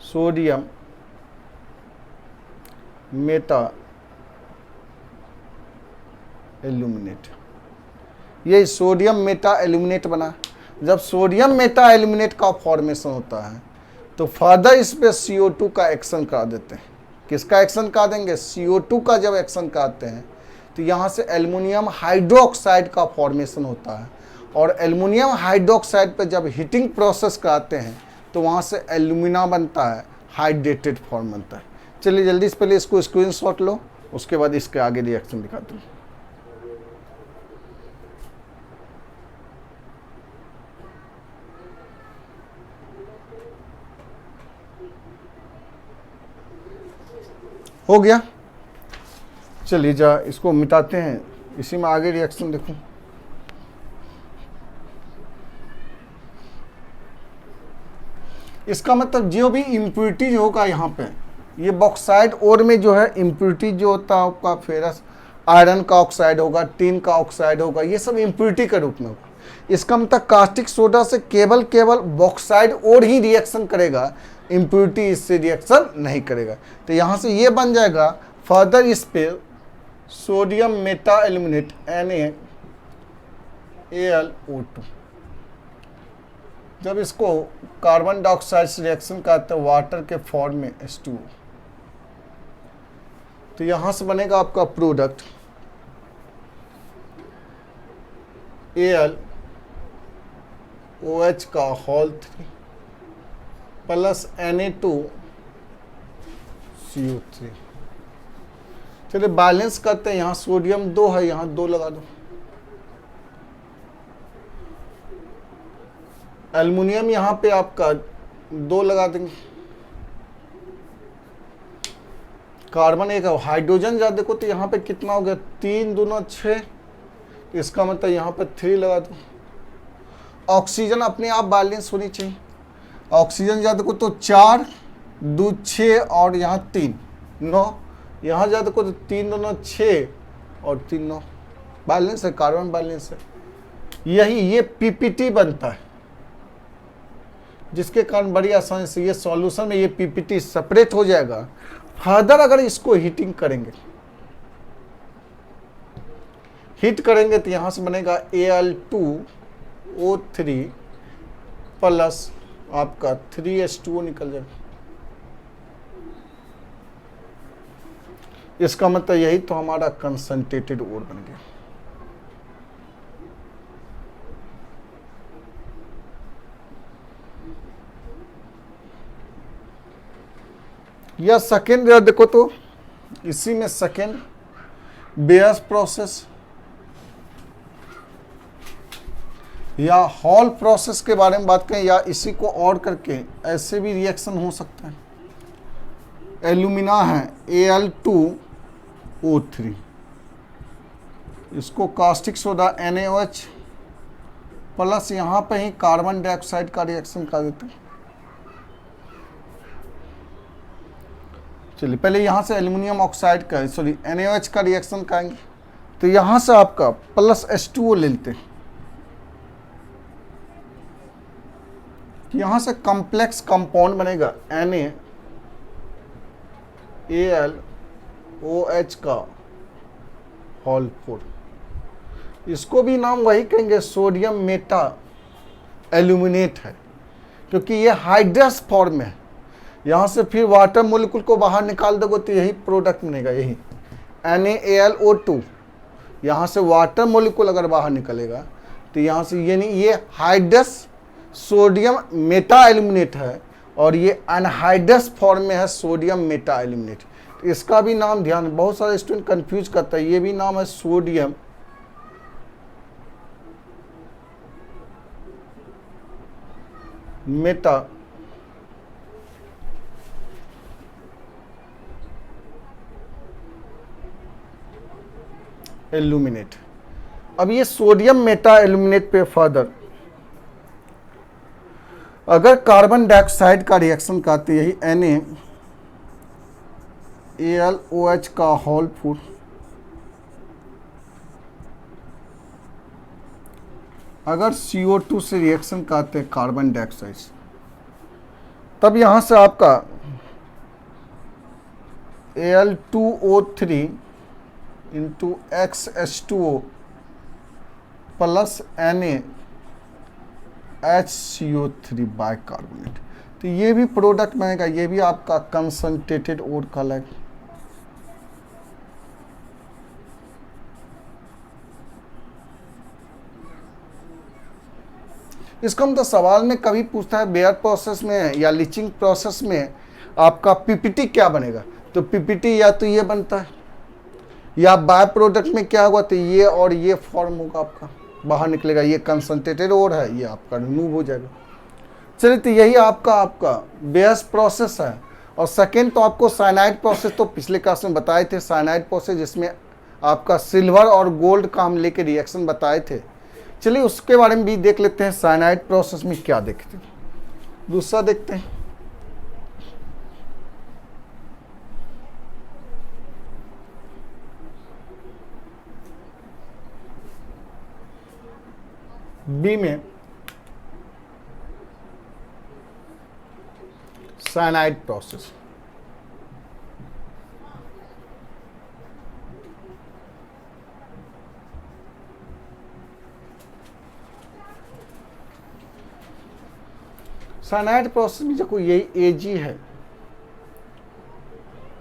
Sodium Meta aluminate, ये सोडियम मेटा एल्यूमिनेट बना। जब सोडियम मेटा एल्यूमिनेट का फॉर्मेशन होता है तो फर्दर इस पे CO2 का एक्शन करा देते हैं। किसका एक्शन करा देंगे, CO2 का जब एक्शन कराते हैं तो यहाँ से एल्युमिनियम हाइड्रोक्साइड का फॉर्मेशन होता है, और एल्युमिनियम हाइड्रोक्साइड पे जब हीटिंग प्रोसेस कराते हैं तो वहाँ से एल्यूमिना बनता है, हाइड्रेटेड फॉर्म बनता है। चलिए जल्दी से पहले इसको स्क्रीनशॉट लो, उसके बाद इसके आगे रिएक्शन दिखाते हैं। हो गया, चलिए जा इसको मिटाते हैं, इसी में आगे रिएक्शन देखो। इसका मतलब जो भी इम्प्यूरिटी होगा यहाँ पे, ये बॉक्साइड ओर में जो है इम्प्यूरिटी जो होता है आपका फेरस आयरन का ऑक्साइड होगा, टिन का ऑक्साइड होगा, ये सब इम्प्यूरिटी के रूप में होगा। इसका मतलब कास्टिक सोडा से केवल बॉक्साइड ओर ही रिएक्शन करेगा, इम्प्यूरिटी इससे रिएक्शन नहीं करेगा। तो यहाँ से ये बन जाएगा फर्दर इस पे सोडियम मेटा एल्यूमिनेट NaAlO2। जब इसको कार्बन डाइऑक्साइड से रिएक्शन करते हैं वाटर के फॉर्म में H2O, तो यहां से बनेगा आपका प्रोडक्ट AlOH का होल 3 प्लस Na2CO3। चलिए बैलेंस करते हैं, यहाँ सोडियम 2 है, यहाँ 2 लगा दो। एल्युमिनियम यहाँ पे आपका 2 लगा देंगे, कार्बन 1 है, हाइड्रोजन ज्यादा देखो तो यहाँ पे कितना हो गया 3 दूना 6, इसका मतलब यहाँ पे 3 लगा दो। ऑक्सीजन अपने आप बैलेंस होनी चाहिए, ऑक्सीजन ज्यादा देखो तो 4 2 6 और यहाँ 3 9, यहाँ ज्यादा देखो तो 3 दूना 6 और 3 9, बैलेंस है, कार्बन बैलेंस है। यही ये PPT बनता है, जिसके कारण बड़ी आसानी से ये सॉल्यूशन में ये PPT सेपरेट हो जाएगा। फर्दर अगर इसको हीटिंग करेंगे, हीट करेंगे तो यहां से बनेगा Al2O3 प्लस आपका 3H2O निकल जाएगा। इसका मतलब यही तो हमारा कंसंट्रेटेड ओर बन गया। या सेकेंड देखो तो इसी में सेकेंड बेयर्स प्रोसेस या हॉल प्रोसेस के बारे में बात करें या इसी को और करके ऐसे भी रिएक्शन हो सकता है। एल्यूमिना है Al2O3, इसको कास्टिक सोडा NaOH प्लस यहाँ पे ही कार्बन डाइऑक्साइड का रिएक्शन कर देते हैं। चलिए पहले यहाँ से एल्यूमिनियम ऑक्साइड का NaOH का रिएक्शन करेंगे, तो यहाँ से आपका प्लस H2O ले लेते हैं। यहाँ से कॉम्प्लेक्स कंपाउंड बनेगा NaAlOH का होल 4। इसको भी नाम वही कहेंगे, सोडियम मेटा एल्यूमिनेट है, क्योंकि ये हाइड्रस फॉर्म में है। यहाँ से फिर वाटर मोलिकुल को बाहर निकाल दोगे तो यही प्रोडक्ट मिलेगा, यही NaAlO2। यहाँ से वाटर मोलिकुल अगर बाहर निकलेगा तो यहाँ से ये नहीं, ये हाइड्रस सोडियम मेटा एल्यूमिनेट है और ये अनहाइड्रस फॉर्म में है सोडियम मेटा एल्यूमिनेट। तो इसका भी नाम ध्यान, बहुत सारे स्टूडेंट कंफ्यूज करता है, ये भी नाम है सोडियम मेटा एल्यूमिनेट। अब ये सोडियम मेटा एल्यूमिनेट पे फर्दर अगर कार्बन डाइऑक्साइड का रिएक्शन करते, यही NaAlOH का होल 4 अगर CO2 से रिएक्शन करते हैं कार्बन डाइऑक्साइड, तब यहां से आपका Al2O3 into XH2O plus NaHCO3 bicarbonate, तो ये भी प्रोडक्ट बनेगा, ये भी आपका कंसंट्रेटेड और कहलाएगा। इसको हम तो सवाल में कभी पूछता है बेयर प्रोसेस में या लीचिंग प्रोसेस में आपका पीपीटी क्या बनेगा, तो पीपीटी या तो ये बनता है या बाय प्रोडक्ट में क्या होगा, तो ये और ये फॉर्म होगा आपका, बाहर निकलेगा, ये कंसंट्रेटेड और है, ये आपका रिमूव हो जाएगा। चलिए तो यही आपका बेयर्स प्रोसेस है। और सेकेंड तो आपको साइनाइड प्रोसेस तो पिछले क्लास में बताए थे, साइनाइड प्रोसेस जिसमें आपका सिल्वर और गोल्ड का हम लेके रिएक्शन बताए थे। चलिए उसके बारे में भी देख लेते हैं, साइनाइड प्रोसेस में क्या देखते हैं। दूसरा देखते हैं, बी में साइनाइड प्रोसेस। साइनाइड प्रोसेस में देखो यही Ag है,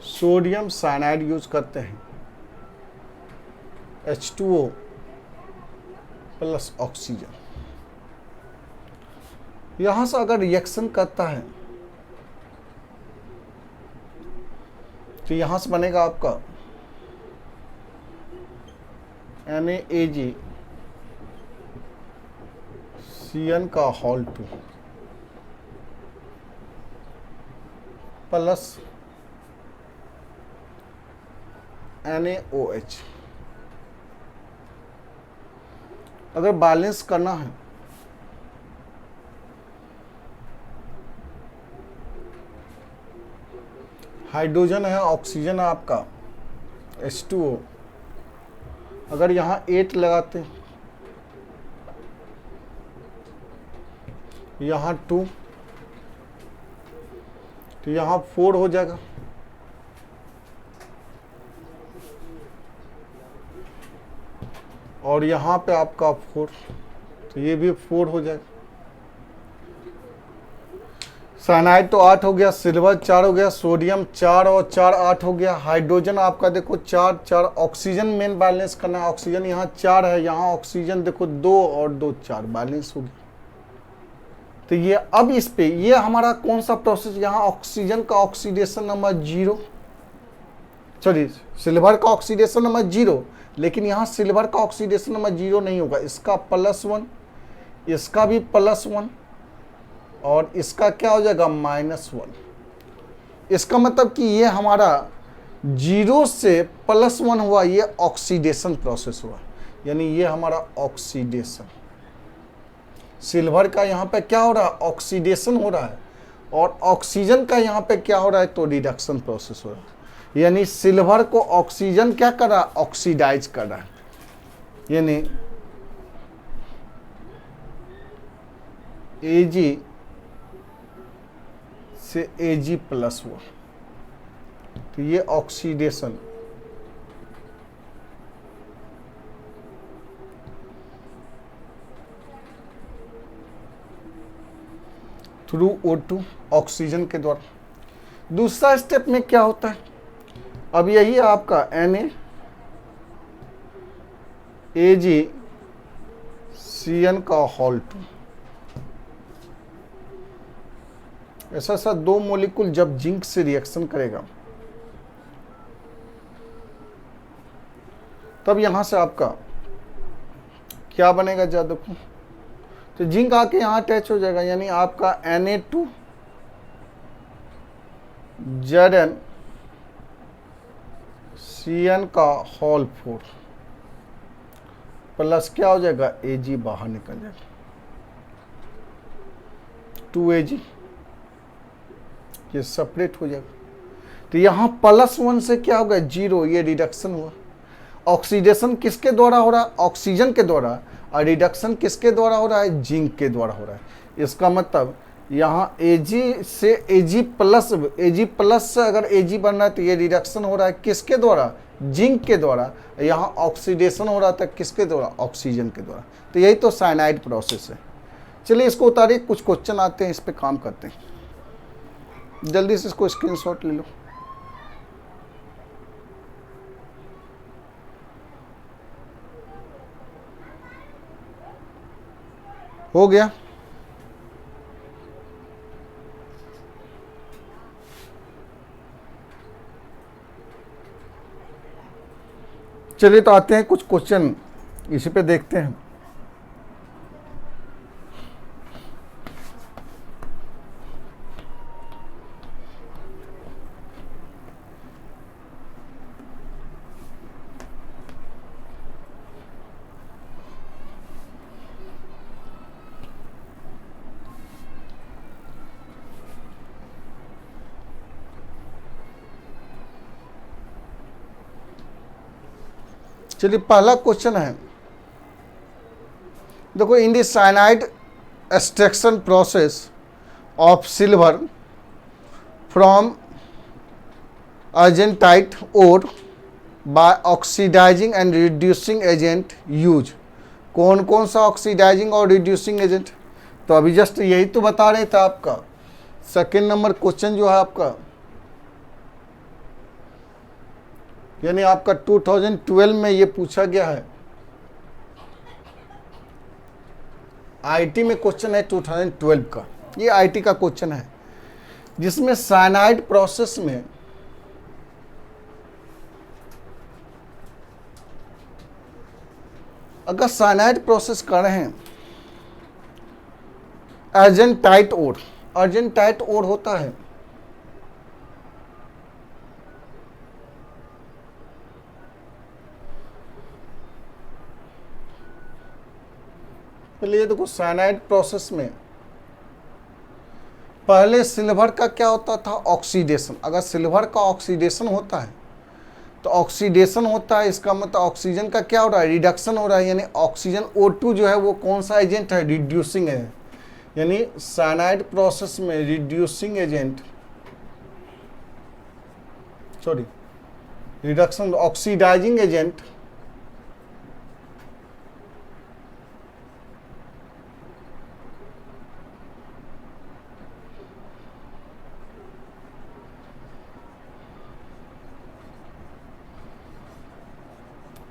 सोडियम साइनाइड यूज करते हैं, H2O प्लस ऑक्सीजन। यहां से अगर रिएक्शन करता है तो यहां से बनेगा आपका NaAg Cn का होल 2 प्लस NaOH। अगर बैलेंस करना है हाइड्रोजन है, ऑक्सीजन है आपका H2O, अगर यहाँ 8 लगाते यहाँ 2 तो यहाँ 4 हो जाएगा, और यहाँ पे आपका 4 तो ये भी 4 हो जाएगा। साइनाइड तो 8 हो गया, सिल्वर 4 हो गया, सोडियम 4 और 4 8 हो गया, हाइड्रोजन आपका देखो 4 4, ऑक्सीजन मेन बैलेंस करना है, ऑक्सीजन यहाँ 4 है, यहाँ ऑक्सीजन देखो 2 और 2 4 बैलेंस हो गया। तो ये अब इस पे ये हमारा कौन सा प्रोसेस, यहाँ ऑक्सीजन का ऑक्सीडेशन नंबर 0, सॉरी सिल्वर का ऑक्सीडेशन नंबर 0, लेकिन यहाँ सिल्वर का ऑक्सीडेशन नंबर 0 नहीं होगा, इसका +1, इसका भी +1 और इसका क्या हो जाएगा -1। इसका मतलब कि ये हमारा 0 से +1 हुआ, ये ऑक्सीडेशन प्रोसेस हुआ, यानी ये हमारा ऑक्सीडेशन। सिल्वर का यहाँ पे क्या हो रहा है, ऑक्सीडेशन हो रहा है, और ऑक्सीजन का यहाँ पे क्या हो रहा है, तो रिडक्शन प्रोसेस हो रहा है। यानी सिल्वर को ऑक्सीजन क्या कर रहा है, ऑक्सीडाइज कर रहा है, यानी Ag से Ag+ हुआ, तो ये ऑक्सीडेशन। थ्रू O2 ऑक्सीजन के द्वारा। दूसरा स्टेप में क्या होता है, अब यही आपका NaAgCN का होल 2। ऐसा 2 मॉलिक्यूल जब जिंक से रिएक्शन करेगा तब यहां से आपका क्या बनेगा, जा देखो, तो जिंक आके यहाँ अटैच हो जाएगा, यानी आपका Na2ZnCN का होल 4 प्लस क्या हो जाएगा, Ag बाहर निकल जाएगा, 2Ag, ये सेपरेट हो जाएगा। तो यहाँ +1 से क्या होगा, 0, ये रिडक्शन हुआ। ऑक्सीडेशन किसके द्वारा हो रहा है, ऑक्सीजन के द्वारा, और रिडक्शन किसके द्वारा हो रहा है, जिंक के द्वारा हो रहा है। इसका मतलब यहाँ Ag से Ag+ से अगर Ag बन रहा है तो ये रिडक्शन हो रहा है किसके द्वारा, जिंक के द्वारा। यहाँ ऑक्सीडेशन हो रहा था किसके द्वारा, ऑक्सीजन के द्वारा। तो यही तो साइनाइड प्रोसेस है। चलिए इसको उतारिए, कुछ क्वेश्चन आते हैं, इस पर काम करते हैं। जल्दी से इसको स्क्रीनशॉट ले लो। हो गया, चलिए तो आते हैं कुछ क्वेश्चन, इसी पे देखते हैं। चलिए पहला क्वेश्चन है, देखो, in the cyanide extraction process of silver from argentite ore by oxidising and reducing agent use. कौन कौन सा ऑक्सीडाइजिंग और रिड्यूसिंग एजेंट, तो अभी जस्ट यही तो बता रहे थे आपका। सेकेंड नंबर क्वेश्चन जो है आपका, यानी आपका 2012 में ये पूछा गया है, आईटी में क्वेश्चन है 2012 का, ये आईटी का क्वेश्चन है, जिसमें साइनाइड प्रोसेस में अगर साइनाइड प्रोसेस कर रहे हैं, अर्जेंटाइट ओर होता है, पहले देखो साइनाइड प्रोसेस में पहले सिल्वर का क्या होता था, ऑक्सीडेशन। अगर सिल्वर का ऑक्सीडेशन होता है तो ऑक्सीडेशन होता है, इसका मतलब ऑक्सीजन का क्या हो रहा है, रिडक्शन हो रहा है, यानी ऑक्सीजन O2 जो है वो कौन सा एजेंट है, रिड्यूसिंग है। यानी साइनाइड प्रोसेस में reducing agent, sorry reduction, oxidising agent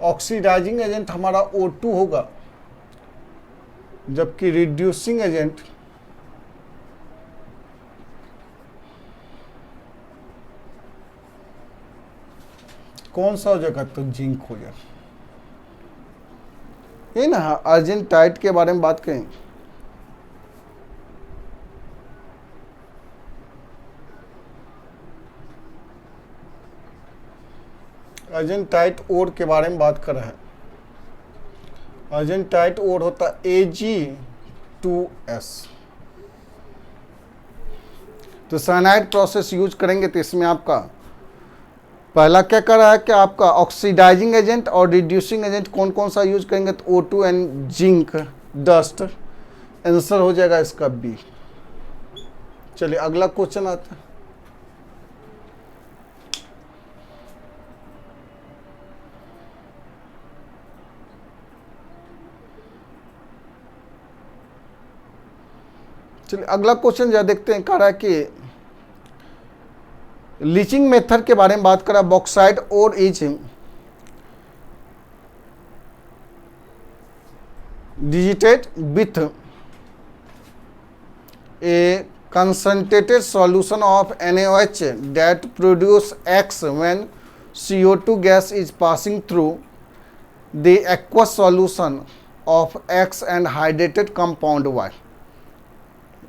oxidising agent हमारा O2 होगा, जबकि रिड्यूसिंग एजेंट कौन सा हो जाएगा, तो जिंक हो जाएगा। ये ना अर्जेंटाइट के बारे में बात करें, अर्जेंटाइट ओर के बारे में बात कर रहे हैं। अर्जेंटाइट ओर होता है Ag2S। तो साइनाइड प्रोसेस यूज करेंगे तो इसमें आपका पहला क्या कर रहा है कि आपका ऑक्सीडाइजिंग एजेंट और रिड्यूसिंग एजेंट कौन कौन सा यूज करेंगे, तो O2 and zinc dust. Answer हो जाएगा इसका बी। चलिए अगला क्वेश्चन आता है। चलिए अगला क्वेश्चन जो देखते हैं, कह रहा है कि लीचिंग मेथड के बारे में बात करा। बॉक्साइट और is डिजिटेड with A concentrated solution of NaOH that produce X when CO2 gas is passing through the aqueous solution of X and hydrated compound Y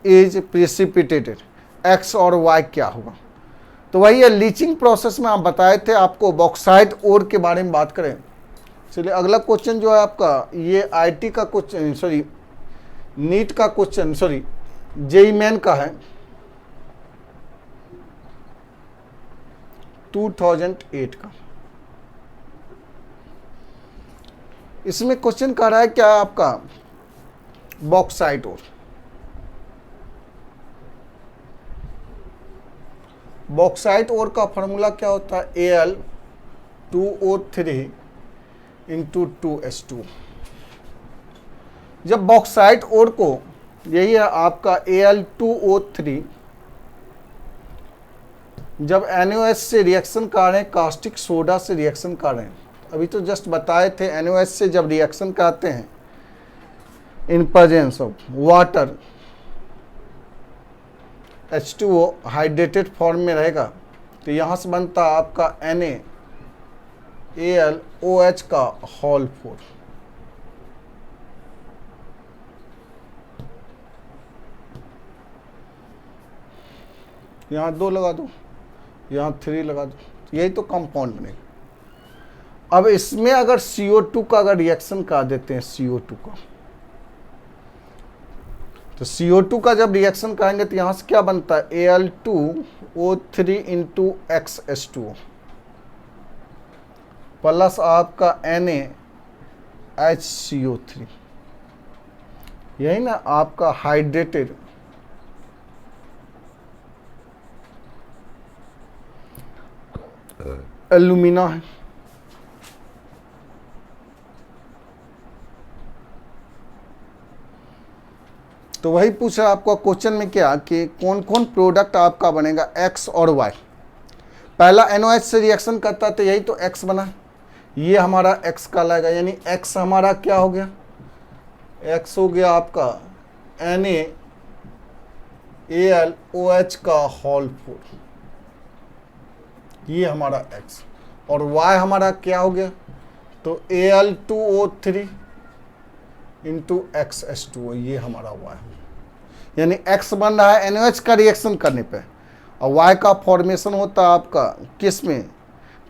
is precipitated। X और Y क्या होगा, तो वही है लीचिंग प्रोसेस में आप बताए थे आपको बॉक्साइट ओर के बारे में बात करें। चलिए अगला क्वेश्चन जो है आपका ये IT का क्वेश्चन, सॉरी नीट का क्वेश्चन, सॉरी जेईई मेन का है 2008 का। इसमें क्वेश्चन कर रहा है क्या आपका बॉक्साइट ओर। बॉक्साइट ओर का फॉर्मूला क्या होता है, Al2O3 इंटू 2S2। जब बॉक्साइट ओर को, यही है आपका Al2O3, जब NaOH से रिएक्शन कर रहे हैं, कास्टिक सोडा से रिएक्शन कर रहे हैं, अभी तो जस्ट बताए थे NaOH से जब रिएक्शन करते हैं in presence of water, H2O hydrated form में रहेगा, तो यहाँ से बनता आपका NaAlOH का होल 4। यहाँ 2 लगा दो, यहाँ 3 लगा दो, यही तो कंपाउंड बनेगा। अब इसमें अगर CO2 का अगर रिएक्शन कर देते हैं CO2 का, तो CO2 का जब रिएक्शन करेंगे तो यहाँ से क्या बनता है Al2O3 इंटू XH2O प्लस आपका NaHCO3, यही ना आपका हाइड्रेटेड एल्यूमिना है। तो वही पूछा आपका क्वेश्चन में क्या कि कौन कौन प्रोडक्ट आपका बनेगा X और Y। पहला NaOH से रिएक्शन करता है तो यही तो X बना, ये हमारा X कहलाएगा, यानी X हमारा क्या हो गया, X हो गया आपका NaAlOH का होल 4, ये हमारा X। और Y हमारा क्या हो गया, तो Al2O3 इंटू XH2O, ये हमारा Y, यानी X बन रहा है NaOH का रिएक्शन करने पे, और Y का फॉर्मेशन होता है आपका किस में,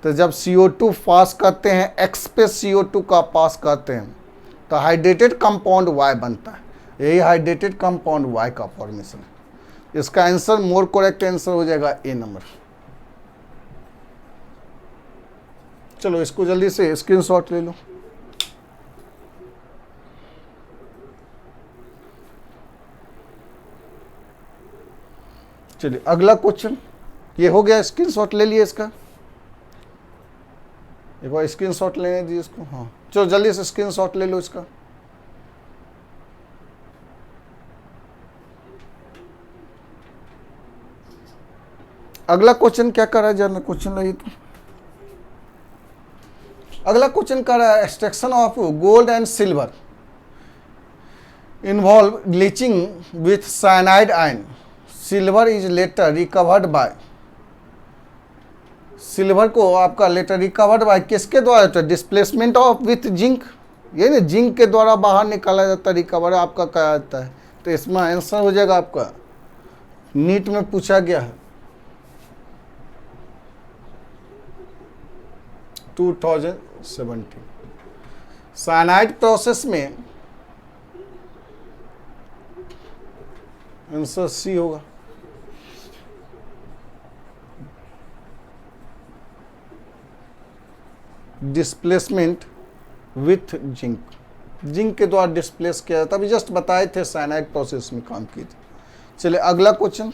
तो जब CO2 पास करते हैं X पे CO2 का पास करते हैं तो हाइड्रेटेड कंपाउंड Y बनता है, यही हाइड्रेटेड कंपाउंड Y का फॉर्मेशन है। इसका आंसर मोर करेक्ट आंसर हो जाएगा ए नंबर। चलो इसको जल्दी से स्क्रीनशॉट ले लो। चलिए अगला क्वेश्चन, ये हो गया, स्क्रीनशॉट ले लिए इसका, एक बार स्क्रीनशॉट लेने दीजिए इसको। हाँ चलो जल्दी से स्क्रीनशॉट ले लो इसका। अगला क्वेश्चन क्या कर रहा है, जरा क्वेश्चन लाइए तो। अगला क्वेश्चन कर रहा है extraction of gold and silver involve leaching with cyanide ion, silver is later recovered by, silver को आपका लेटर रिकवर्ड बाय किसके द्वारा होता है, डिस्प्लेसमेंट ऑफ विथ जिंक, ये ना जिंक के द्वारा बाहर निकाला जाता है, रिकवर आपका कहा जाता है। तो इसमें आंसर हो जाएगा आपका, नीट में पूछा गया है 2017। साइनाइड प्रोसेस में आंसर सी होगा। डिस्प्लेसमेंट विथ जिंक, जिंक के द्वारा डिस्प्लेस किया जाता है। अभी जस्ट बताए थे साइनाइड प्रोसेस में काम की थी। चलिए अगला क्वेश्चन,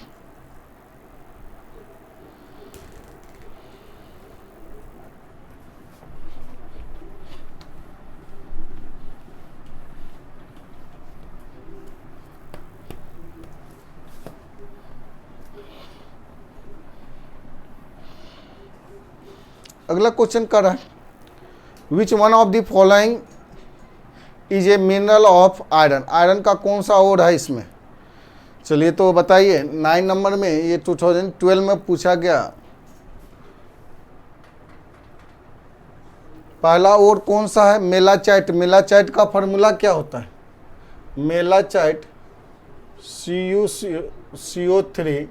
अगला क्वेश्चन कर रहा है which one of the following is a mineral of iron, iron का कौन सा ओर है इसमें। चलिए तो बताइए, 9 नंबर में ये 2012 में पूछा गया। पहला ओर कौन सा है, मेलाचाइट। मेलाचाइट का फॉर्मूला क्या होता है, मेलाचाइट CuCO3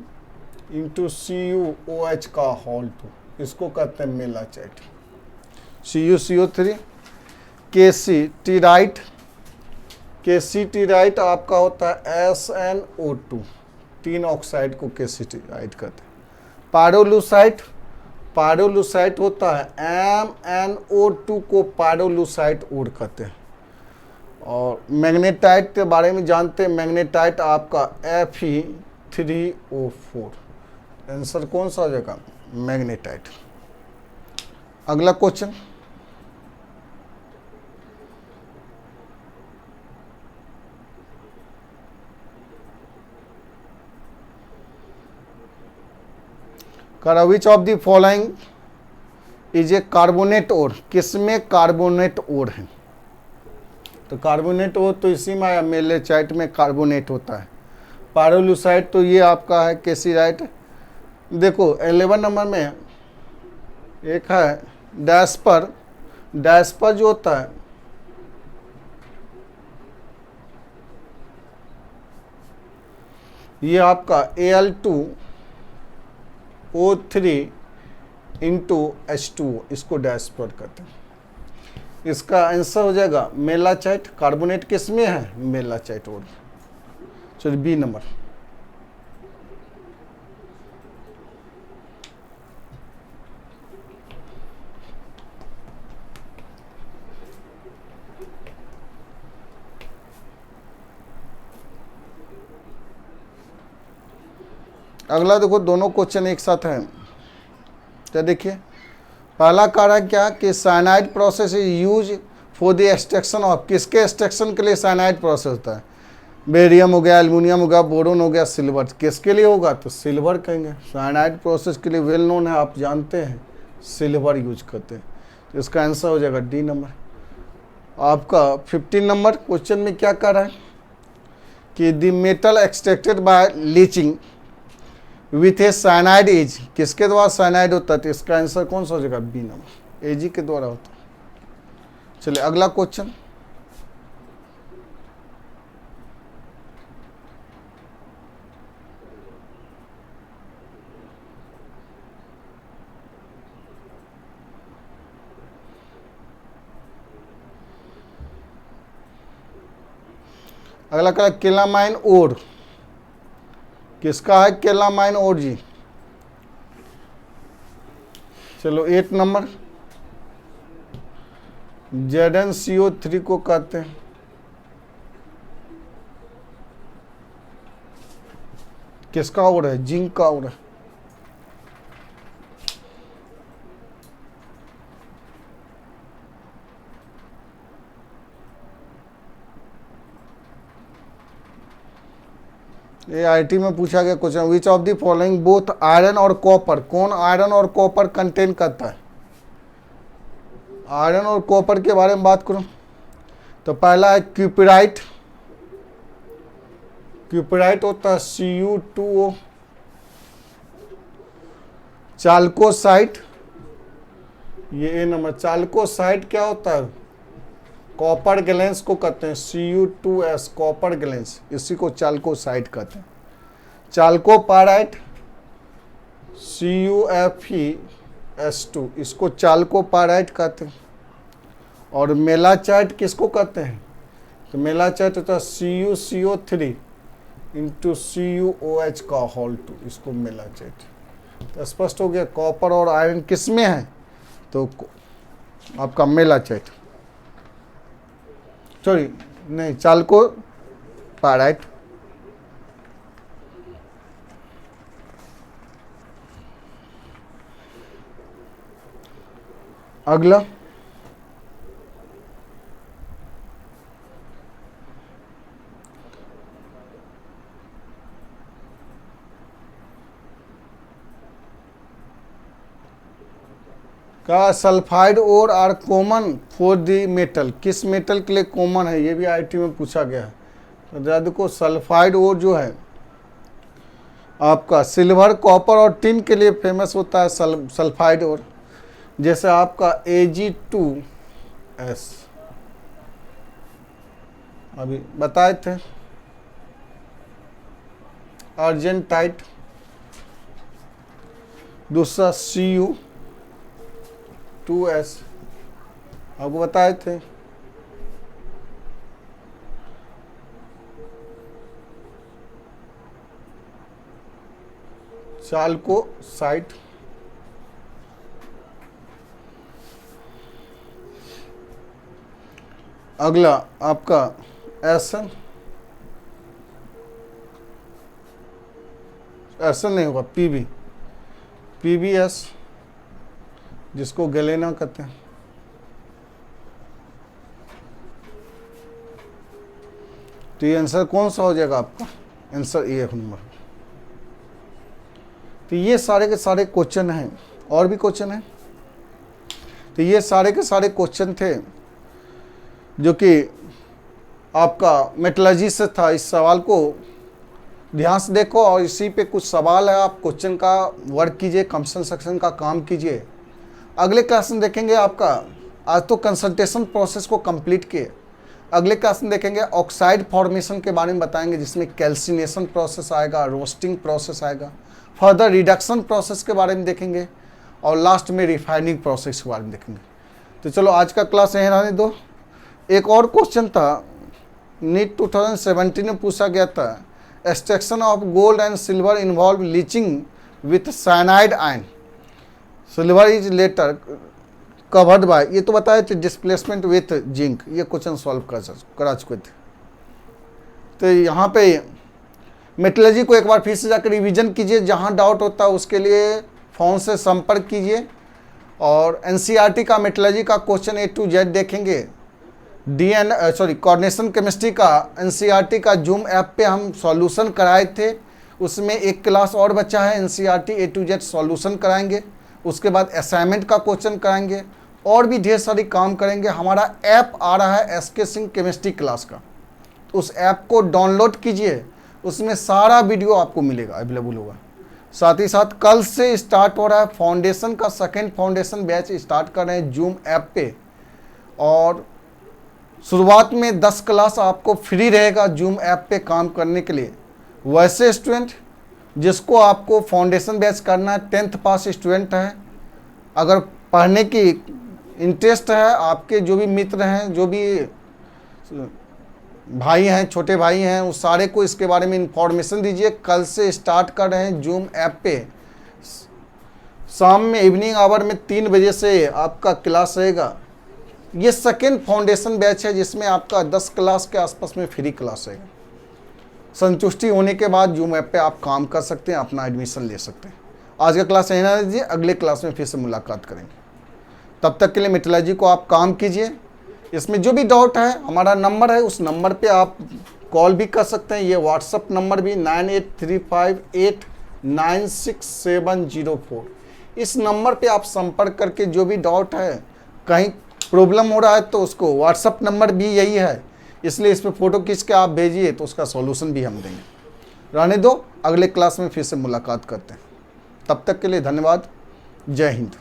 इंटू CuOH का होल 2, इसको कहते हैं मेलाचाइट। CuCO3, KC-टीराइट, KC-टीराइट आपका होता है SnO2, 3 ऑक्साइड को KC-टीराइट कहते हैं। पायरोलुसाइट, पायरोलुसाइट होता है MnO2 को पायरोलुसाइट ओर कहते हैं। और मैग्नेटाइट के बारे में जानते हैं, मैग्नेटाइट आपका Fe3O4, आंसर कौन सा हो जाएगा, मैग्नेटाइट। अगला question, which of the following is a carbonate ore, किसमें कार्बोनेट ओर है। तो कार्बोनेट ओर तो इसी में आया, मेलेचाइट में कार्बोनेट होता है। पायरोलुसाइट तो ये आपका है केसीराइट। देखो 11 नंबर में एक है डैस्पर, डैस्पर जो होता है ये आपका Al2O3 इंटू H2, इसको डैस्पर कहते हैं। इसका आंसर हो जाएगा मेलाचाइट। कार्बोनेट किस में है, मेलाचाइट और। चलिए बी नंबर, अगला देखो दोनों क्वेश्चन एक साथ हैं। तो देखिए पहला कारण क्या कि cyanide process is use for the extraction of, किसके एक्सट्रैक्शन के लिए साइनाइड प्रोसेस होता है, बेरियम हो गया, एल्युमिनियम हो गया, बोरोन हो गया, सिल्वर, किसके लिए होगा तो सिल्वर कहेंगे। साइनाइड प्रोसेस के लिए वेल नोन है, आप जानते हैं, सिल्वर यूज करते हैं। तो इसका आंसर हो जाएगा डी नंबर। आपका 15 नंबर क्वेश्चन में क्या कर रहा है कि the metal extracted by leaching with a cyanide as, किसके द्वारा साइनाइड होता है, तो इसका आंसर कौन सा हो जाएगा, बी नंबर, एजी के द्वारा होता है। चलिए अगला क्वेश्चन, अगला क्या, केलामाइन ओर, किसका है केलामाइन ओर जी। चलो 8 नंबर, ZnCO3 को कहते हैं। किसका ओर है, जिंक का ओर है। ये आईटी में पूछा गया question, which of the following both iron और कॉपर, कौन आयरन और कॉपर कंटेन करता है। आयरन और कॉपर के बारे में बात करूं तो पहला है क्यूपराइट, क्यूपराइट होता है Cu2O। चाल्कोसाइट, ये ए नंबर, चाल्कोसाइट क्या होता है, कॉपर गैलेंस को कहते हैं, Cu2S, कॉपर गैलेंस, इसी को चाल्कोसाइट कहते हैं। चाल्कोपाराइट CuFe H2, इसको चाल्कोपाइराइट कहते हैं। और मेलाचाइट किसको कहते हैं? तो मेलाचाइट होता है CuCO3 इंटू CuOH का होल 2, इसको मेलाचाइट। तो स्पष्ट हो गया कॉपर और आयरन किस में है? तो आपका मेलाचाइट, सॉरी नहीं, चाल्कोपाइराइट। अगला का sulphide ore are common for the metal, किस मेटल के लिए कॉमन है? ये भी आईटी में पूछा गया है। तो देखो सल्फाइड ओर जो है आपका सिल्वर, कॉपर और टिन के लिए फेमस होता है सल्फाइड ओर। जैसे आपका Ag2S अभी बताए थे, अर्जेंटाइट, दूसरा Cu2S आपको बताए थे। चाल्कोसाइट, अगला आपका एसन नहीं होगा, PbS जिसको गैलेना कहते हैं। तो ये आंसर कौन सा हो जाएगा आपका? Answer A number. तो ये सारे के सारे क्वेश्चन हैं, और भी क्वेश्चन हैं। तो ये सारे के सारे क्वेश्चन थे जो कि आपका मेटलर्जी से था। इस सवाल को ध्यान से देखो और इसी पे कुछ सवाल है, आप क्वेश्चन का वर्क कीजिए, कंसेशन सेक्शन का काम कीजिए। अगले क्लास में देखेंगे आपका, आज तो कंसल्टेशन प्रोसेस को कंप्लीट किए, अगले क्लास में देखेंगे ऑक्साइड फॉर्मेशन के बारे में बताएंगे, जिसमें कैल्सिनेशन प्रोसेस आएगा, रोस्टिंग प्रोसेस आएगा, फर्दर रिडक्शन प्रोसेस के बारे में देखेंगे और लास्ट में रिफाइनिंग प्रोसेस के बारे में देखेंगे। तो चलो आज का क्लास यहीं रहने दो। एक और क्वेश्चन था, नीट 2017 में पूछा गया था, extraction of gold and silver involve leaching with cyanide ion, silver is later covered by, ये तो बताए थे डिस्प्लेसमेंट विथ जिंक। ये क्वेश्चन सॉल्व करा चुके थे। तो यहाँ पे मेटलर्जी को एक बार फिर से जाकर रिवीजन कीजिए, जहाँ डाउट होता है उसके लिए फ़ोन से संपर्क कीजिए। और एनसीईआरटी का मेटलर्जी का क्वेश्चन A to Z देखेंगे। कोऑर्डिनेशन केमिस्ट्री का एनसीईआरटी का जूम ऐप पे हम सॉल्यूशन कराए थे, उसमें एक क्लास और बचा है, NCERT A to Z solution कराएंगे। उसके बाद असाइनमेंट का क्वेश्चन कराएंगे और भी ढेर सारी काम करेंगे। हमारा ऐप आ रहा है SK सिंह केमिस्ट्री क्लास का, उस ऐप को डाउनलोड कीजिए, उसमें सारा वीडियो आपको मिलेगा, अवेलेबल होगा। साथ ही साथ कल से स्टार्ट हो रहा है फाउंडेशन का सेकेंड फाउंडेशन बैच, स्टार्ट कर रहे हैं जूम ऐप पे। और शुरुआत में 10 क्लास आपको फ्री रहेगा जूम ऐप पे काम करने के लिए। वैसे स्टूडेंट जिसको आपको फाउंडेशन बैच करना है, 10th पास स्टूडेंट है, अगर पढ़ने की इंटरेस्ट है, आपके जो भी मित्र हैं, जो भी भाई हैं, छोटे भाई हैं, उस सारे को इसके बारे में इंफॉर्मेशन दीजिए। कल से स्टार्ट कर रहे हैं जूम ऐप पे, शाम में इवनिंग आवर में 3 बजे से आपका क्लास रहेगा। ये सेकेंड फाउंडेशन बैच है जिसमें आपका 10 क्लास के आसपास में फ्री क्लास रहेगा। संतुष्टि होने के बाद जूम ऐप पे आप काम कर सकते हैं, अपना एडमिशन ले सकते हैं। आज का क्लास यहीं रहने दीजिए, अगले क्लास में फिर से मुलाकात करेंगे। तब तक के लिए मेटलर्जी को आप काम कीजिए। इसमें जो भी डाउट है, हमारा नंबर है, उस नंबर पे आप कॉल भी कर सकते हैं। ये व्हाट्सअप नंबर भी 9835896704, इस नंबर पे आप संपर्क करके जो भी डाउट है, कहीं प्रॉब्लम हो रहा है तो उसको, व्हाट्सअप नंबर भी यही है, इसलिए इस पर फ़ोटो खींच के आप भेजिए तो उसका सॉल्यूशन भी हम देंगे। रहने दो, अगले क्लास में फिर से मुलाकात करते हैं। तब तक के लिए धन्यवाद। जय हिंद।